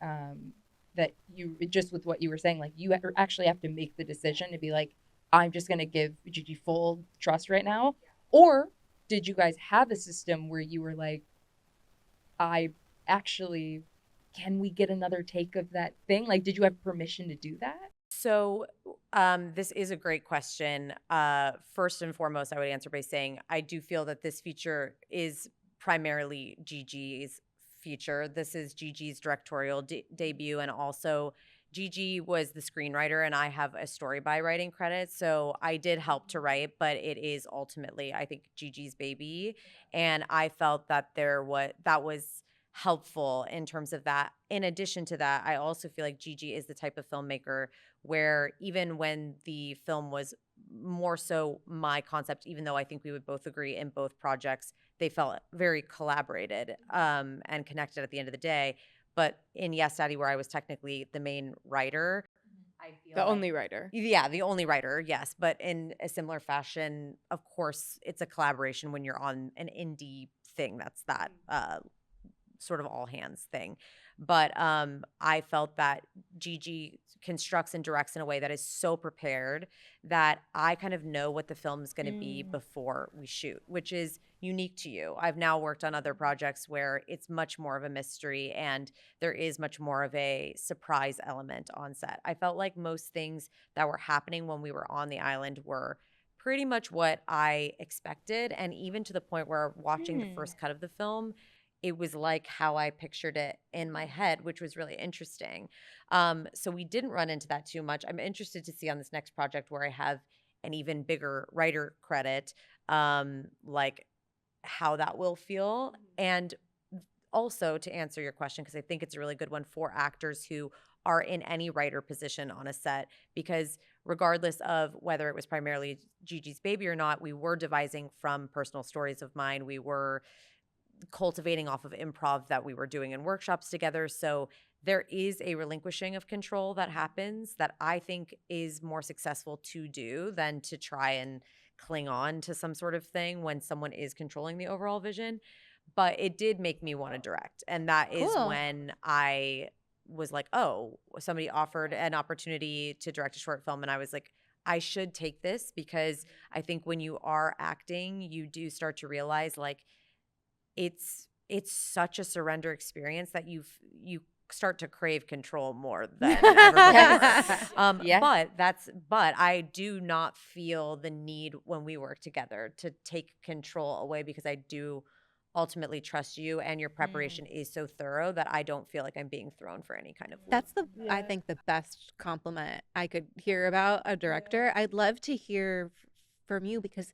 that you, just with what you were saying, like, you actually have to make the decision to be like, I'm just going to give Gigi full trust right now. Or did you guys have a system where you were like, can we get another take of that thing? Like, did you have permission to do that? So this is a great question. First and foremost, I would answer by saying I do feel that this feature is primarily Gigi's feature. This is Gigi's directorial debut, and also Gigi was the screenwriter and I have a story by writing credit. So I did help to write, but it is ultimately, I think, Gigi's baby. And I felt that that was helpful in terms of that. In addition to that, I also feel like Gigi is the type of filmmaker where even when the film was more so my concept, even though I think we would both agree in both projects, they felt very collaborated and connected at the end of the day. But in Yes, Daddy, where I was technically the main writer, I feel the only writer. Yeah, the only writer, yes. But in a similar fashion, of course, it's a collaboration when you're on an indie thing. That's that sort of all hands thing. But I felt that Gigi constructs and directs in a way that is so prepared that I kind of know what the film is going to be before we shoot, which is unique to you. I've now worked on other projects where it's much more of a mystery and there is much more of a surprise element on set. I felt like most things that were happening when we were on the island were pretty much what I expected. And even to the point where watching the first cut of the film, it was like how I pictured it in my head, which was really interesting. So we didn't run into that too much. I'm interested to see on this next project where I have an even bigger writer credit, like how that will feel. And also to answer your question, because I think it's a really good one for actors who are in any writer position on a set, because regardless of whether it was primarily Gigi's baby or not, we were devising from personal stories of mine. We were cultivating off of improv that we were doing in workshops together. So there is a relinquishing of control that happens that I think is more successful to do than to try and cling on to some sort of thing when someone is controlling the overall vision. But it did make me want to direct. And that is when I was like, oh, somebody offered an opportunity to direct a short film. And I was like, I should take this, because I think when you are acting, you do start to realize like it's such a surrender experience that you start to crave control more than ever before. But I do not feel the need when we work together to take control away, because I do ultimately trust you, and your preparation is so thorough that I don't feel like I'm being thrown for any kind of loop. That's I think the best compliment I could hear about a director. I'd love to hear from you, because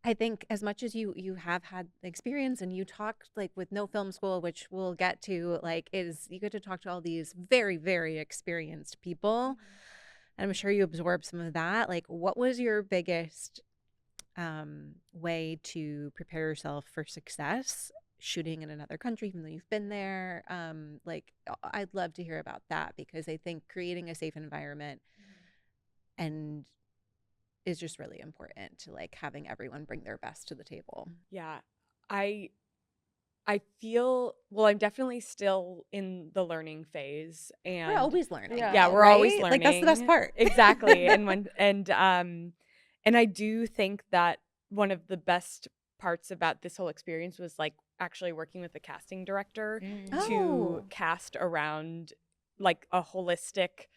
I think as much as you have had experience and you talk like with No Film School, which we'll get to, like is you get to talk to all these very, very experienced people. And I'm sure you absorb some of that. Like, what was your biggest way to prepare yourself for success shooting in another country, even though you've been there? Like, I'd love to hear about that, because I think creating a safe environment and is just really important to like having everyone bring their best to the table. Yeah. I feel, well, I'm definitely still in the learning phase, and We're always learning. Yeah, we're always learning. Like, that's the best part. Exactly. And I do think that one of the best parts about this whole experience was like actually working with the casting director to cast around like a holistic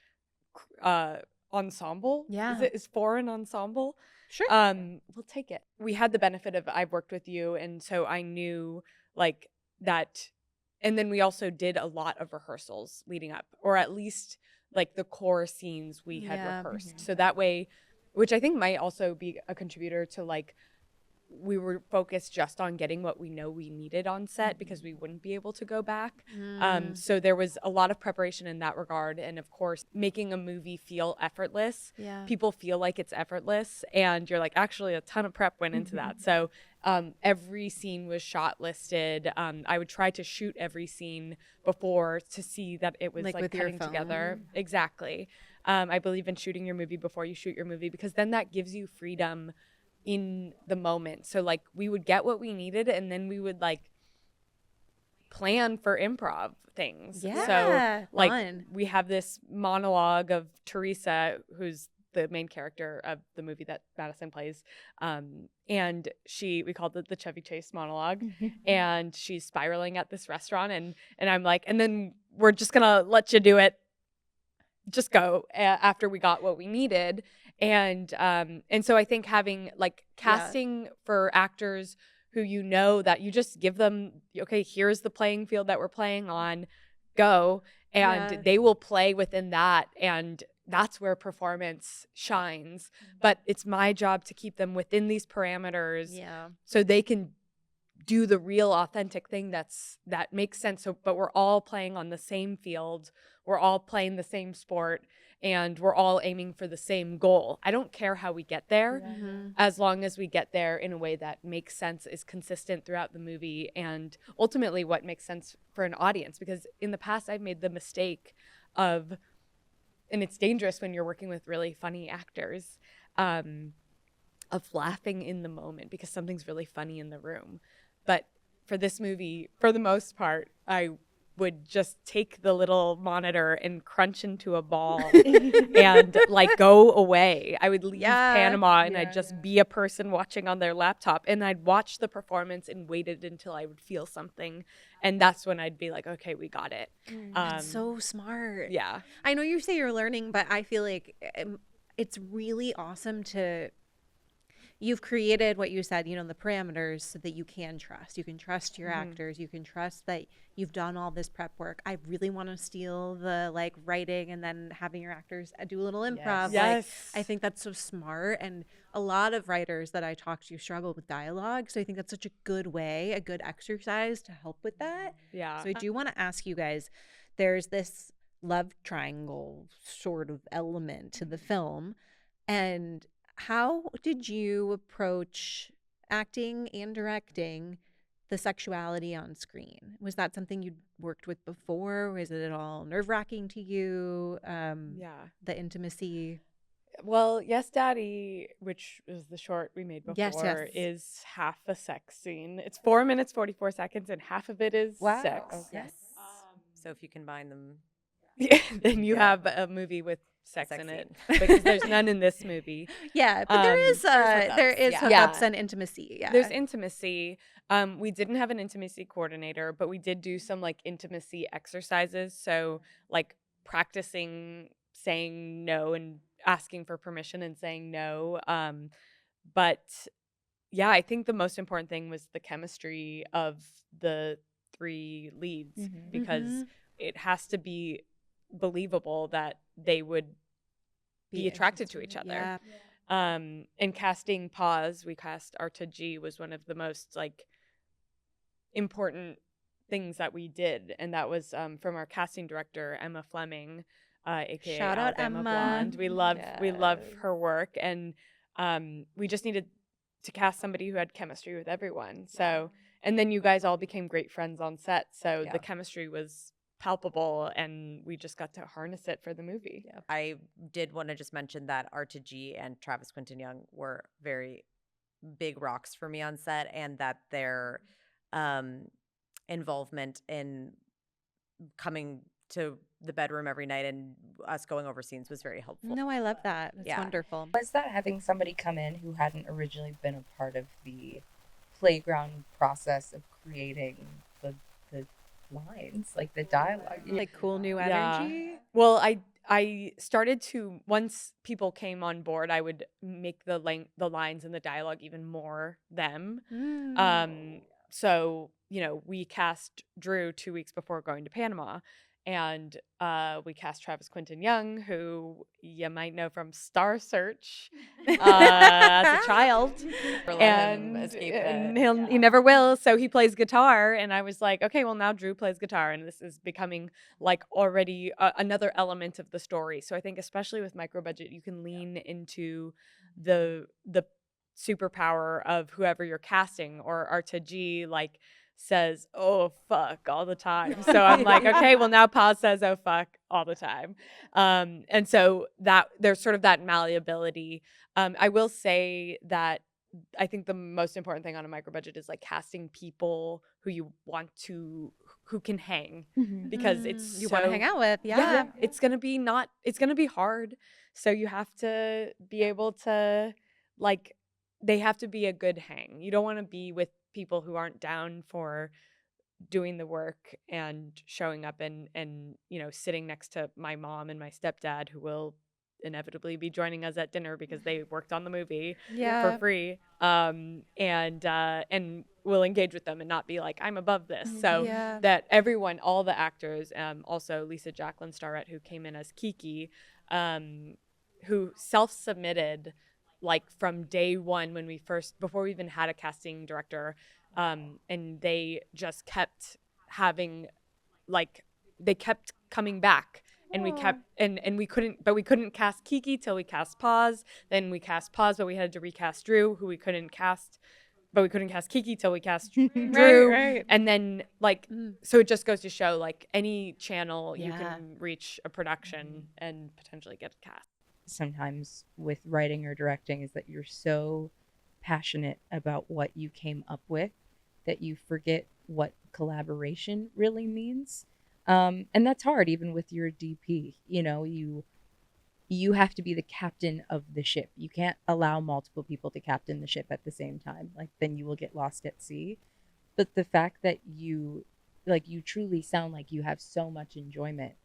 ensemble. Yeah. Is foreign ensemble? Sure. We'll take it. We had the benefit of I've worked with you, and so I knew like that. And then we also did a lot of rehearsals leading up, or at least like the core scenes we had rehearsed. So that way, which I think might also be a contributor to like, we were focused just on getting what we know we needed on set, because we wouldn't be able to go back. So there was a lot of preparation in that regard. And of course, making a movie feel effortless. Yeah. People feel like it's effortless, and you're like, actually a ton of prep went into that. So every scene was shot listed. I would try to shoot every scene before to see that it was like cutting together. Exactly. I believe in shooting your movie before you shoot your movie, because then that gives you freedom in the moment. So like we would get what we needed, and then we would like plan for improv things. Yeah, so like fun. We have this monologue of Teresa, who's the main character of the movie that Madison plays, and we called it the Chevy Chase monologue. And she's spiraling at this restaurant, and I'm like, and then we're just gonna let you do it, just go, after we got what we needed. And so I think having like casting for actors who you know that you just give them, okay, here's the playing field that we're playing on, go, and they will play within that, and that's where performance shines. But it's my job to keep them within these parameters, so they can do the real authentic thing that makes sense. So, but we're all playing on the same field, we're all playing the same sport, and we're all aiming for the same goal. I don't care how we get there, as long as we get there in a way that makes sense, is consistent throughout the movie, and ultimately what makes sense for an audience. Because in the past, I've made the mistake of, and it's dangerous when you're working with really funny actors, of laughing in the moment because something's really funny in the room. But for this movie, for the most part, I would just take the little monitor and crunch into a ball and like go away. I would leave Panama, and I'd just be a person watching on their laptop, and I'd watch the performance and waited until I would feel something. And that's when I'd be like, okay, we got it. That's so smart. Yeah. I know you say you're learning, but I feel like it's really awesome to, you've created what you said, you know, the parameters so that you can trust. You can trust your actors. You can trust that you've done all this prep work. I really want to steal the like writing and then having your actors do a little improv. Yes. Like, I think that's so smart. And a lot of writers that I talk to struggle with dialogue. So I think that's such a good way, a good exercise to help with that. Yeah. So I do want to ask you guys, there's this love triangle sort of element to the film. And how did you approach acting and directing the sexuality on screen? Was that something you'd worked with before? Was it at all nerve-wracking to you? The intimacy? Well, Yes, Daddy, which is the short we made before, Yes. is half a sex scene. It's 4 minutes, 44 seconds, and half of it is sex. Okay. Yes. So if you combine them, Then you have a movie with sex in it, because there's none in this movie. Yeah, but there is hookups, hookups and intimacy. Yeah. There's intimacy. We didn't have an intimacy coordinator, but we did do some like intimacy exercises. So like practicing saying no and asking for permission and saying no. But yeah, I think the most important thing was the chemistry of the 3 leads, because it has to be believable that they would be attracted to each other. Yeah. And casting Pause, we cast Arta G, was one of the most like important things that we did, and that was from our casting director Emma Fleming, aka Shout out Alabama Emma. Blonde. We love her work, and we just needed to cast somebody who had chemistry with everyone. So, and then you guys all became great friends on set, so the chemistry was palpable, and we just got to harness it for the movie. Yeah. I did want to just mention that R2G and Travis Quinton Young were very big rocks for me on set, and that their involvement in coming to the bedroom every night and us going over scenes was very helpful. No, I love that. That's wonderful. Was that having somebody come in who hadn't originally been a part of the playground process of creating the lines, like the dialogue? Like cool new Yeah. energy. Well, I started to, once people came on board, I would make the lines and the dialogue even more them. So, you know, we cast Drew 2 weeks before going to Panama, and we cast Travis Quinton Young, who you might know from Star Search as a child, and he never will. So he plays guitar, and I was like, okay, well now Drew plays guitar, and this is becoming like already another element of the story. So I think especially with Microbudget, you can lean into the superpower of whoever you're casting, or Arta G like says "oh fuck" all the time, so I'm like, okay, well now Paz says "oh fuck" all the time, and so that there's sort of that malleability. I will say that I think the most important thing on a microbudget is like casting people who you want to, who can hang, because it's You want to hang out with. Yeah. it's gonna be hard, so you have to be able to, like, they have to be a good hang. You don't want to be with people who aren't down for doing the work and showing up and you know, sitting next to my mom and my stepdad, who will inevitably be joining us at dinner because they worked on the movie for free, and we'll engage with them and not be like, I'm above this. So that everyone, all the actors, also Lisa Jacqueline Starrett, who came in as Kiki, who self-submitted like from day one, when before we even had a casting director, and they just kept having, like, they kept coming back, and we kept, and we couldn't cast Kiki till we cast Paz. Then we cast Paz, but we had to recast Drew, who we couldn't cast, but we couldn't cast Kiki till we cast Drew. Right. And then like, so it just goes to show, like, any channel you can reach a production and potentially get a cast. Sometimes with writing or directing is that you're so passionate about what you came up with that you forget what collaboration really means, and that's hard even with your DP. You know, you have to be the captain of the ship. You can't allow multiple people to captain the ship at the same time, like then you will get lost at sea. But the fact that you truly sound like you have so much enjoyment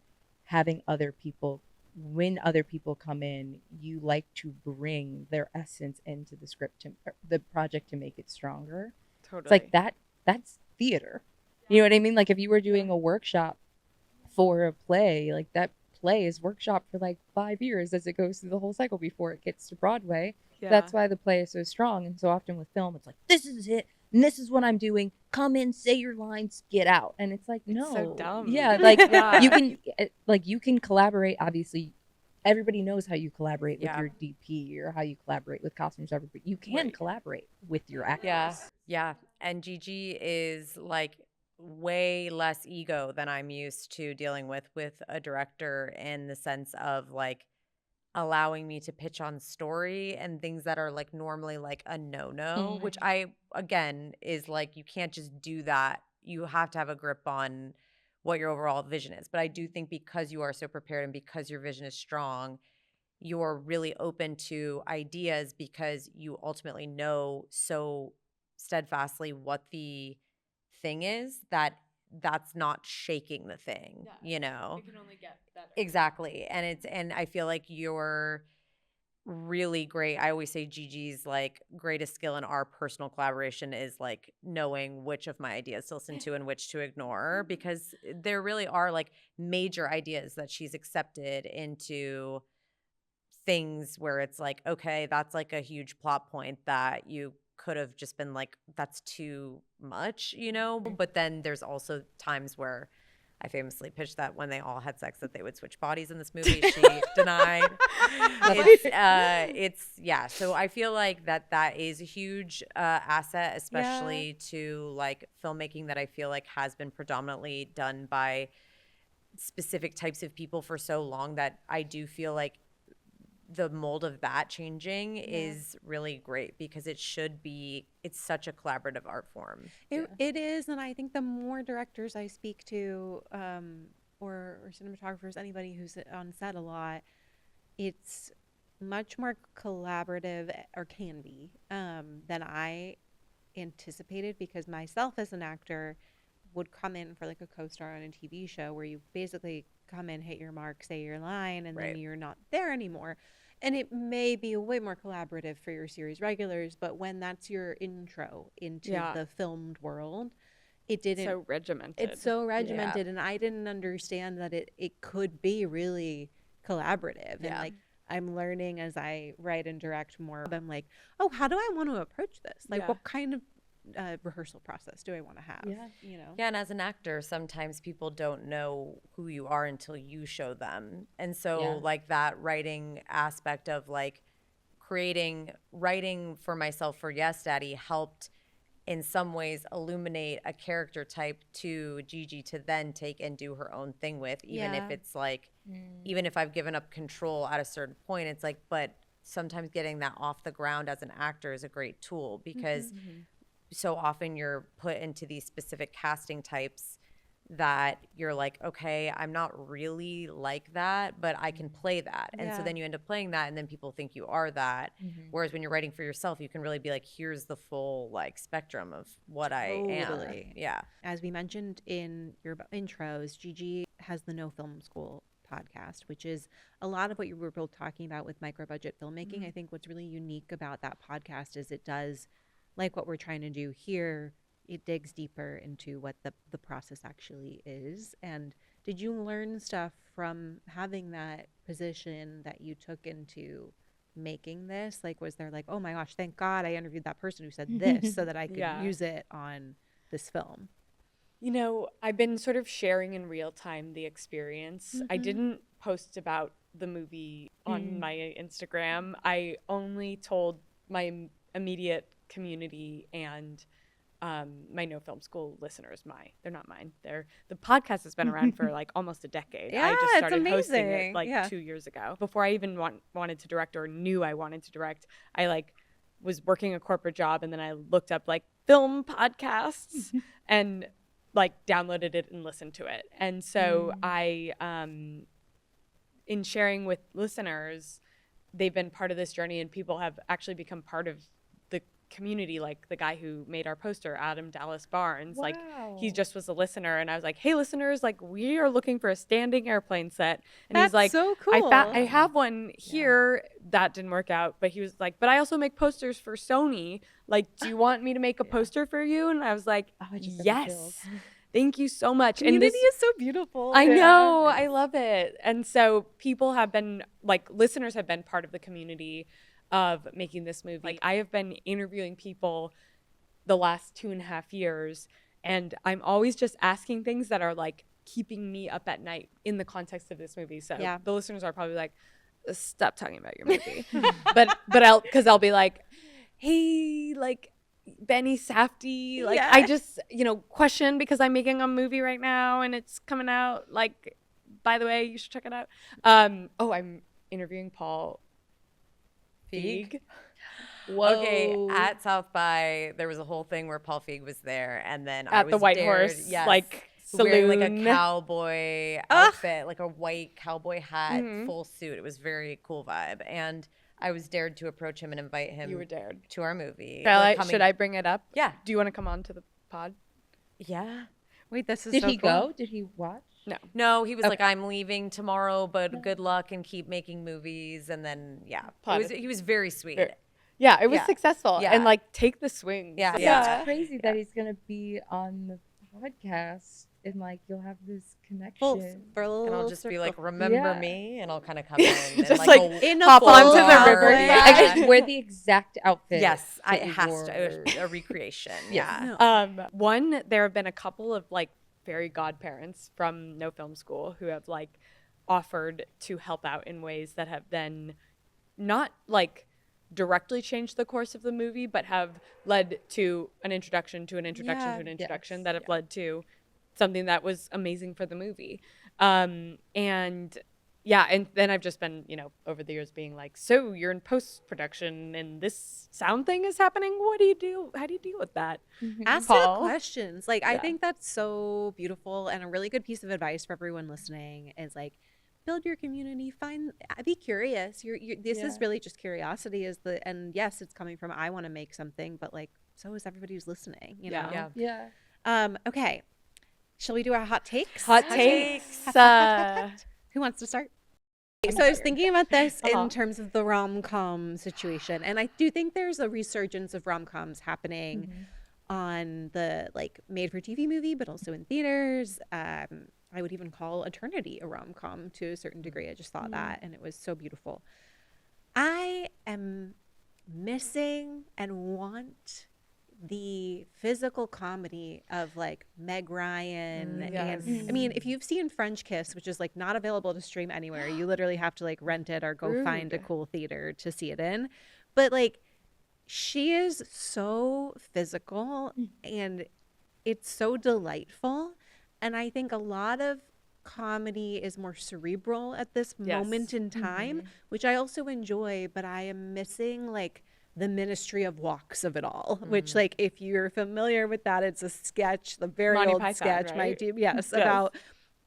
having other people, when other people come in, you like to bring their essence into the script, the project, to make it stronger. Totally. It's like that's theater. You know what I mean? Like if you were doing a workshop for a play, like that play is workshop for like 5 years as it goes through the whole cycle before it gets to Broadway. That's why the play is so strong. And so often with film, it's like, this is it, and this is what I'm doing. Come in, say your lines, get out. And it's like, no. It's so dumb. Yeah, like you can collaborate. Obviously, everybody knows how you collaborate with your DP or how you collaborate with costumes, but you can collaborate with your actors. Yeah. and Gigi is like way less ego than I'm used to dealing with a director, in the sense of like allowing me to pitch on story and things that are like normally like a no-no, which I, again, is like, you can't just do that. You have to have a grip on what your overall vision is. But I do think because you are so prepared and because your vision is strong, you're really open to ideas because you ultimately know so steadfastly what the thing is that's not shaking the thing, you know? It can only get better. Exactly. And I feel like you're really great. I always say Gigi's like greatest skill in our personal collaboration is like knowing which of my ideas to listen to and which to ignore, because there really are like major ideas that she's accepted into things where it's like, okay, that's like a huge plot point that you could have just been like, that's too much, you know? But then there's also times where I famously pitched that when they all had sex that they would switch bodies in this movie. She denied. Yeah. So I feel like that is a huge asset, especially to like filmmaking that I feel like has been predominantly done by specific types of people for so long, that I do feel like the mold of that changing is really great, because it's such a collaborative art form. It is, and I think the more directors I speak to, or cinematographers, anybody who's on set a lot, it's much more collaborative, or can be, than I anticipated, because myself as an actor would come in for like a co-star on a TV show where you basically come in, hit your mark, say your line, and then you're not there anymore. And it may be way more collaborative for your series regulars, but when that's your intro into the filmed world, it didn't. So regimented. It's so regimented, and I didn't understand that it could be really collaborative. And like, I'm learning as I write and direct more. I'm like, oh, how do I want to approach this? Like, what kind of rehearsal process do I want to have? You know? Yeah, and as an actor, sometimes people don't know who you are until you show them. And so like that writing aspect of like writing for myself for Yes Daddy helped in some ways illuminate a character type to Gigi to then take and do her own thing with, even if it's like, even if I've given up control at a certain point, it's like, but sometimes getting that off the ground as an actor is a great tool, because so often you're put into these specific casting types that you're like, okay, I'm not really like that, but I can play that. And so then you end up playing that, and then people think you are that. Whereas when you're writing for yourself, you can really be like, here's the full like spectrum of what I am. Yeah. As we mentioned in your intros, Gigi has the No Film School podcast, which is a lot of what you were both talking about with microbudget filmmaking. I think what's really unique about that podcast is it does, like what we're trying to do here, it digs deeper into what the process actually is. And did you learn stuff from having that position that you took into making this? Like, was there like, oh my gosh, thank God I interviewed that person who said this so that I could use it on this film? You know, I've been sort of sharing in real time the experience. I didn't post about the movie on my Instagram. I only told my immediate community and my No Film School listeners. They're not mine. The podcast has been around for like almost a decade. I just started hosting it like 2 years ago. Before I even wanted to direct or knew I wanted to direct, I like was working a corporate job, and then I looked up like film podcasts and like downloaded it and listened to it. And so I in sharing with listeners, they've been part of this journey, and people have actually become part of the community. Like the guy who made our poster, Adam Dallas Barnes, like he just was a listener, and I was like, hey listeners, like we are looking for a standing airplane set. And That's he's like, so cool. I have one here. That didn't work out, but he was like, but I also make posters for Sony. Like, do you want me to make a poster for you? And I was like, yes. Thank you so much. Community is so beautiful. I know. I love it. And so people have been, like, listeners have been part of the community of making this movie. Like, I have been interviewing people the last 2.5 years, and I'm always just asking things that are, like, keeping me up at night in the context of this movie. So the listeners are probably like, stop talking about your movie. but I'll be like, hey, like, Benny Safdie. Like, Yeah. I just, question because I'm making a movie right now and it's coming out. Like, by the way, you should check it out. I'm interviewing Paul Feig. Whoa. Okay, at South by, there was a whole thing where Paul Feig was there, and then I At was the White dared, Horse, yes, like, wearing like a saloon. cowboy outfit, like a white cowboy hat, full suit. It was very cool vibe, and I was dared to approach him and invite him. You were dared to our movie. Should I bring it up? Yeah. Do you want to come on to the pod? Yeah. Wait, this is Did so he cool. go? Did he watch? No, he was like, I'm leaving tomorrow, but good luck and keep making movies. And then, he was very sweet. Yeah, it was Yeah. successful. Yeah. And like, take the swing. Yeah. It's crazy that he's gonna be on the podcast and like you'll have this connection. For a little And I'll just be like, circle. remember Yeah. me? And I'll kind of come in. And Just like, like, in a hop full onto the cowboy river. outfit. I wear the exact outfit. yes, that it you has wore. to. A recreation. Yeah. There have been a couple of like fairy godparents from No Film School who have like offered to help out in ways that have then not like directly changed the course of the movie, but have led to an introduction to an introduction to an introduction that have led to something that was amazing for the movie. And then I've just been, over the years being like, so you're in post-production and this sound thing is happening. What do you do? How do you deal with that? Ask Paul? the questions. Like, I think that's so beautiful, and a really good piece of advice for everyone listening is like, build your community. Be curious. This is really just curiosity. And yes, it's coming from I want to make something, but like, so is everybody who's listening. You know. Yeah. Okay. Shall we do our hot takes? Hot takes. Who wants to start? So I was thinking about this in terms of the rom-com situation, and I do think there's a resurgence of rom-coms happening on the like made-for-TV movie, but also in theaters. I would even call Eternity a rom-com to a certain degree. I just thought that, and it was so beautiful. I am missing and want the physical comedy of like Meg Ryan. And I mean, if you've seen French Kiss, which is like not available to stream anywhere, you literally have to like rent it or go find a cool theater to see it in. But like, she is so physical and it's so delightful. And I think a lot of comedy is more cerebral at this moment in time, which I also enjoy, but I am missing like the Ministry of Walks of it all, which like, if you're familiar with that, it's a sketch, the very Monty old Python, sketch, right? about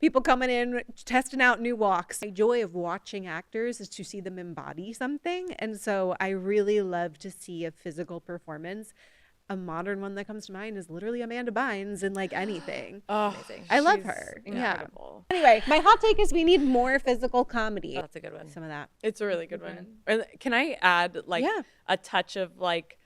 people coming in, testing out new walks. The joy of watching actors is to see them embody something. And so I really love to see a physical performance. A modern one that comes to mind is literally Amanda Bynes in like anything. Oh, I love she's her. incredible. Yeah. Anyway, my hot take is we need more physical comedy. That's a good one. Some of that. It's a really good one. And can I add like a touch of like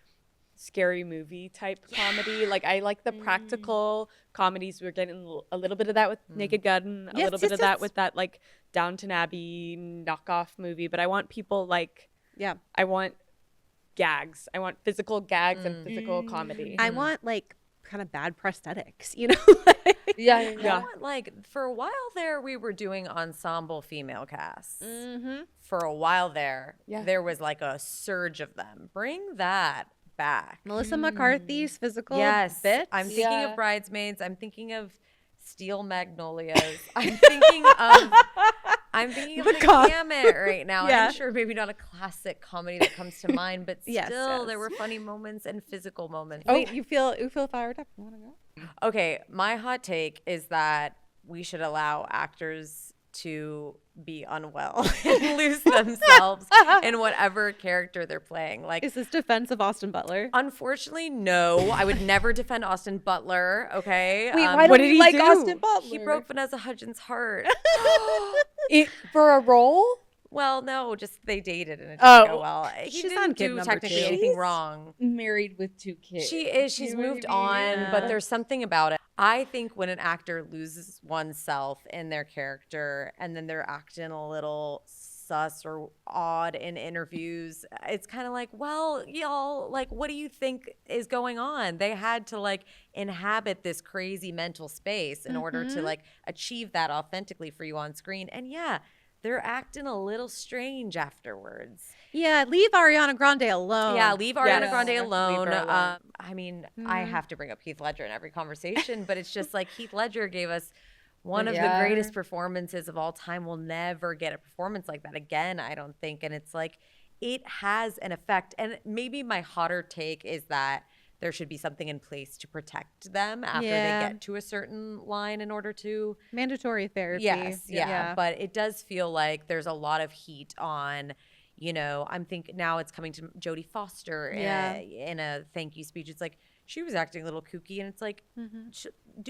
scary movie type comedy? Like, I like the practical comedies. We're getting a little bit of that with Naked Gun, a little bit of that with that like Downton Abbey knockoff movie. But I want people like, I want gags. I want physical gags and physical comedy. I want like kind of bad prosthetics, you know? I want, like, for a while there, we were doing ensemble female casts. For a while there, there was like a surge of them. Bring that back. Melissa McCarthy's physical bits. I'm thinking of Bridesmaids. I'm thinking of Steel Magnolias. I'm thinking of the gamut right now. I'm sure maybe not a classic comedy that comes to mind, but still there were funny moments and physical moments. Wait, you feel fired up? You want to go? Okay, my hot take is that we should allow actors to be unwell and lose themselves in whatever character they're playing. Like, is this defense of Austin Butler? Unfortunately, no. I would never defend Austin Butler. Okay. Wait, why don't you like Austin Butler? He broke Vanessa Hudgens' heart. For a role? Well, no, just they dated and it didn't go well. He She's didn't on kid do number technically 2. anything wrong. Married with 2 kids. She is. She's moved on, but there's something about it. I think when an actor loses oneself in their character and then they're acting a little sus or odd in interviews, it's kind of like, well, y'all, like, what do you think is going on? They had to like inhabit this crazy mental space in order to like achieve that authentically for you on screen. And they're acting a little strange afterwards. Yeah, leave Ariana Grande alone. Yeah, leave Ariana Yes. Grande Leave alone. her alone. I mean, I have to bring up Heath Ledger in every conversation, but it's just like Heath Ledger gave us one of the Yeah. greatest performances of all time. We'll never get a performance like that again, I don't think. And it's like, it has an effect. And maybe my hotter take is that there should be something in place to protect them after they get to a certain line in order to. Mandatory therapy. Yes, yeah. But it does feel like there's a lot of heat on, you know, I'm thinking now it's coming to Jodie Foster in a thank you speech. It's like, she was acting a little kooky, and it's like,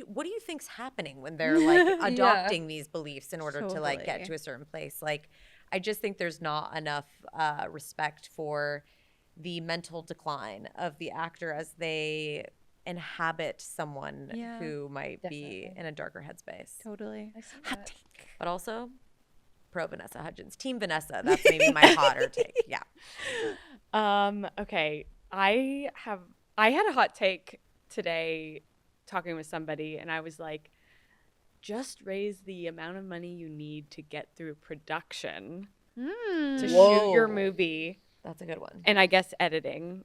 what do you think's happening when they're like adopting these beliefs in order to like get to a certain place? Like, I just think there's not enough respect for the mental decline of the actor as they inhabit someone who might be in a darker headspace. Totally. Hot take. But also, pro Vanessa Hudgens, Team Vanessa. That's maybe my hotter take. Yeah. Okay. I had a hot take today talking with somebody, and I was like, just raise the amount of money you need to get through production to shoot your movie. That's a good one. And I guess editing,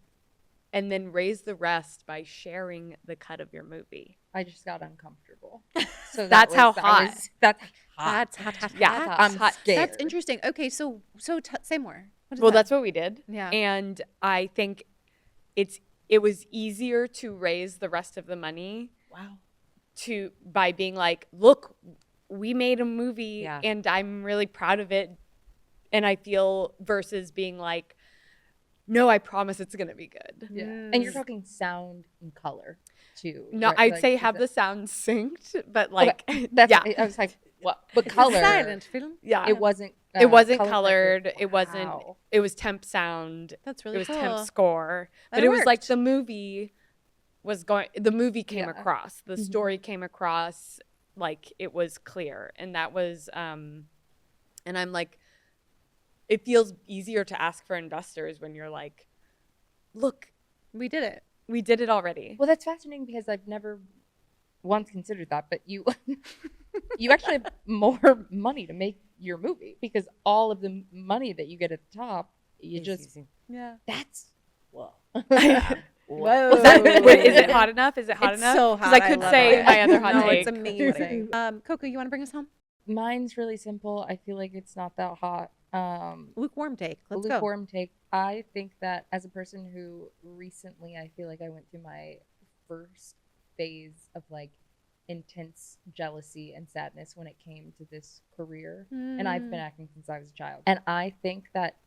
and then raise the rest by sharing the cut of your movie. I just got uncomfortable. So That's how hot. That's That's hot. Yeah, I'm hot. scared. That's interesting. Okay, so say more. What is Well, that? that's what we did. Yeah. And I think it was easier to raise the rest of the money. Wow. By being like, look, we made a movie Yeah. and I'm really proud of it. And I feel versus being like, no, I promise it's going to be good. Yeah. And you're talking sound and color too. No, right? I'd Like, say is have that- the sound synced, but like, That's yeah. I was like, what? But color. Silent film. Yeah. It wasn't. It wasn't color colored. corrected. It wasn't. Wow. It was temp sound. That's really It was cool. temp score. That But it was like worked. the movie was going. The movie came Yeah. across. The story came across like it was clear, and that was. And I'm like, it feels easier to ask for investors when you're like, look, We did it. we did it already. Well, that's fascinating because I've never once considered that, but you you actually have more money to make your movie because all of the money that you get at the top, you just Yeah. that's whoa. Whoa. Is it hot enough? Is it hot It's enough? so 'Cause hot. I could love say it. my other hot No, take. it's amazing. Coco, you want to bring us home? Mine's really simple. I feel like it's not that hot. Lukewarm take. Let's go. Lukewarm take. I think that as a person who recently, I feel like I went through my first phase of like intense jealousy and sadness when it came to this career. And I've been acting since I was a child. And I think that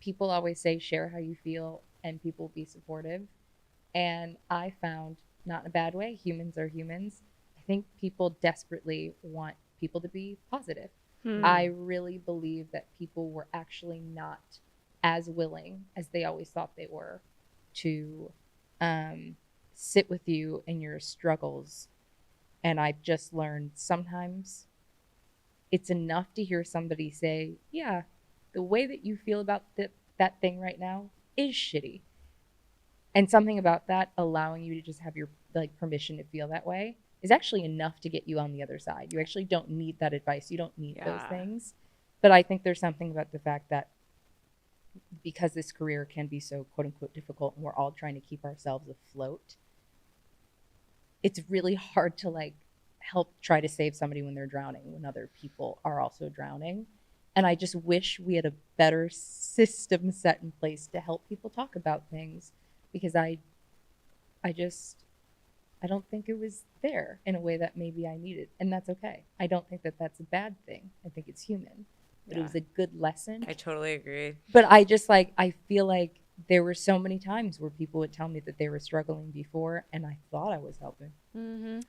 people always say share how you feel and people be supportive. And I found, not in a bad way, humans are humans. I think people desperately want people to be positive. I really believe that people were actually not as willing as they always thought they were to sit with you in your struggles. And I've just learned sometimes it's enough to hear somebody say, yeah, the way that you feel about that thing right now is shitty. And something about that allowing you to just have your like permission to feel that way is actually enough to get you on the other side. You actually don't need that advice. You don't need those things. But I think there's something about the fact that because this career can be so quote unquote difficult and we're all trying to keep ourselves afloat, it's really hard to like help try to save somebody when they're drowning, when other people are also drowning. And I just wish we had a better system set in place to help people talk about things because I don't think it was there in a way that maybe I needed. And that's okay. I don't think that that's a bad thing. I think it's human. But it was a good lesson. I totally agree. But I just like, I feel like there were so many times where people would tell me that they were struggling before and I thought I was helping. Mm-hmm.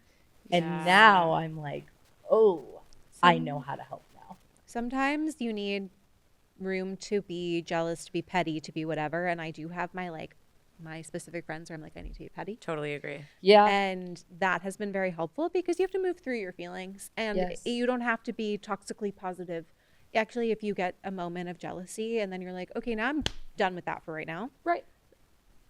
And now I'm like, oh, I know how to help now. Sometimes you need room to be jealous, to be petty, to be whatever. And I do have my specific friends where I'm like, I need to be petty. Totally agree. Yeah. And that has been very helpful because you have to move through your feelings and Yes. you don't have to be toxically positive. Actually, if you get a moment of jealousy and then you're like, okay, now I'm done with that for right now, Right.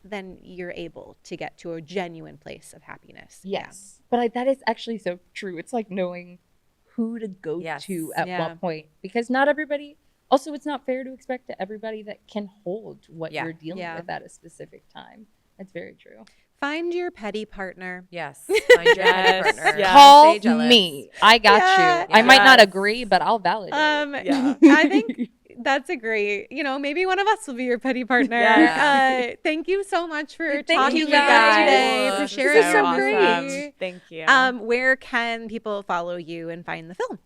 then you're able to get to a genuine place of happiness. Yes. But that is actually so true. It's like knowing who to go Yes. to at Yeah. what point, because not everybody. Also, it's not fair to expect to everybody that can hold what Yeah. you're dealing Yeah. with at a specific time. That's very true. Find your petty partner. Yes. Find your Yes, partner. yes. Call Stay jealous. me. I got Yeah. you. I might not Yes. agree, but I'll validate. Yeah. I think that's a great, maybe one of us will be your petty partner. Yeah. Thank you so much for Thank talking you with us guys. today, This for is sharing so your awesome. movie. Thank you. Where can people follow you and find the film?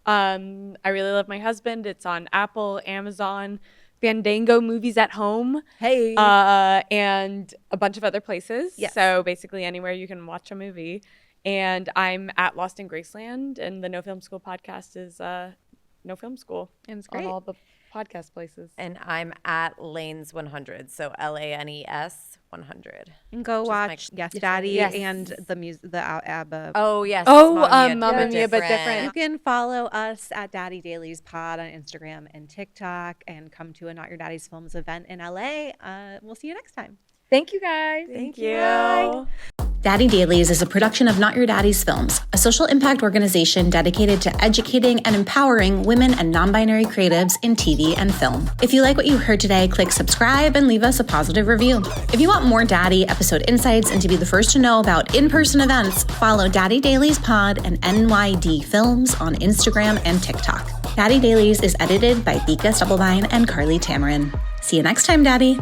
I Really Love My Husband. It's on Apple, Amazon, Fandango Movies at Home, Hey. and a bunch of other places. Yes. So basically anywhere you can watch a movie. And I'm at Lost in Graceland, and the No Film School podcast is No Film School. And it's on great. all the podcast places. And I'm at Lanes 100. So LANES 100. And go Just watch like- Yes Daddy Yes. and the music, the ABBA. Oh, yes. Oh, Mamma Mia, But Different. You can follow us at Daddy Dailies Pod on Instagram and TikTok, and come to a Not Your Daddy's Films event in LA. We'll see you next time. Thank you guys. Thank you. Daddy Dailies is a production of Not Your Daddy's Films, a social impact organization dedicated to educating and empowering women and non-binary creatives in TV and film. If you like what you heard today, click subscribe and leave us a positive review. If you want more Daddy episode insights and to be the first to know about in-person events, follow Daddy Dailies Pod and NYD Films on Instagram and TikTok. Daddy Dailies is edited by Vika Stubblebine and Carly Tamarin. See you next time, Daddy.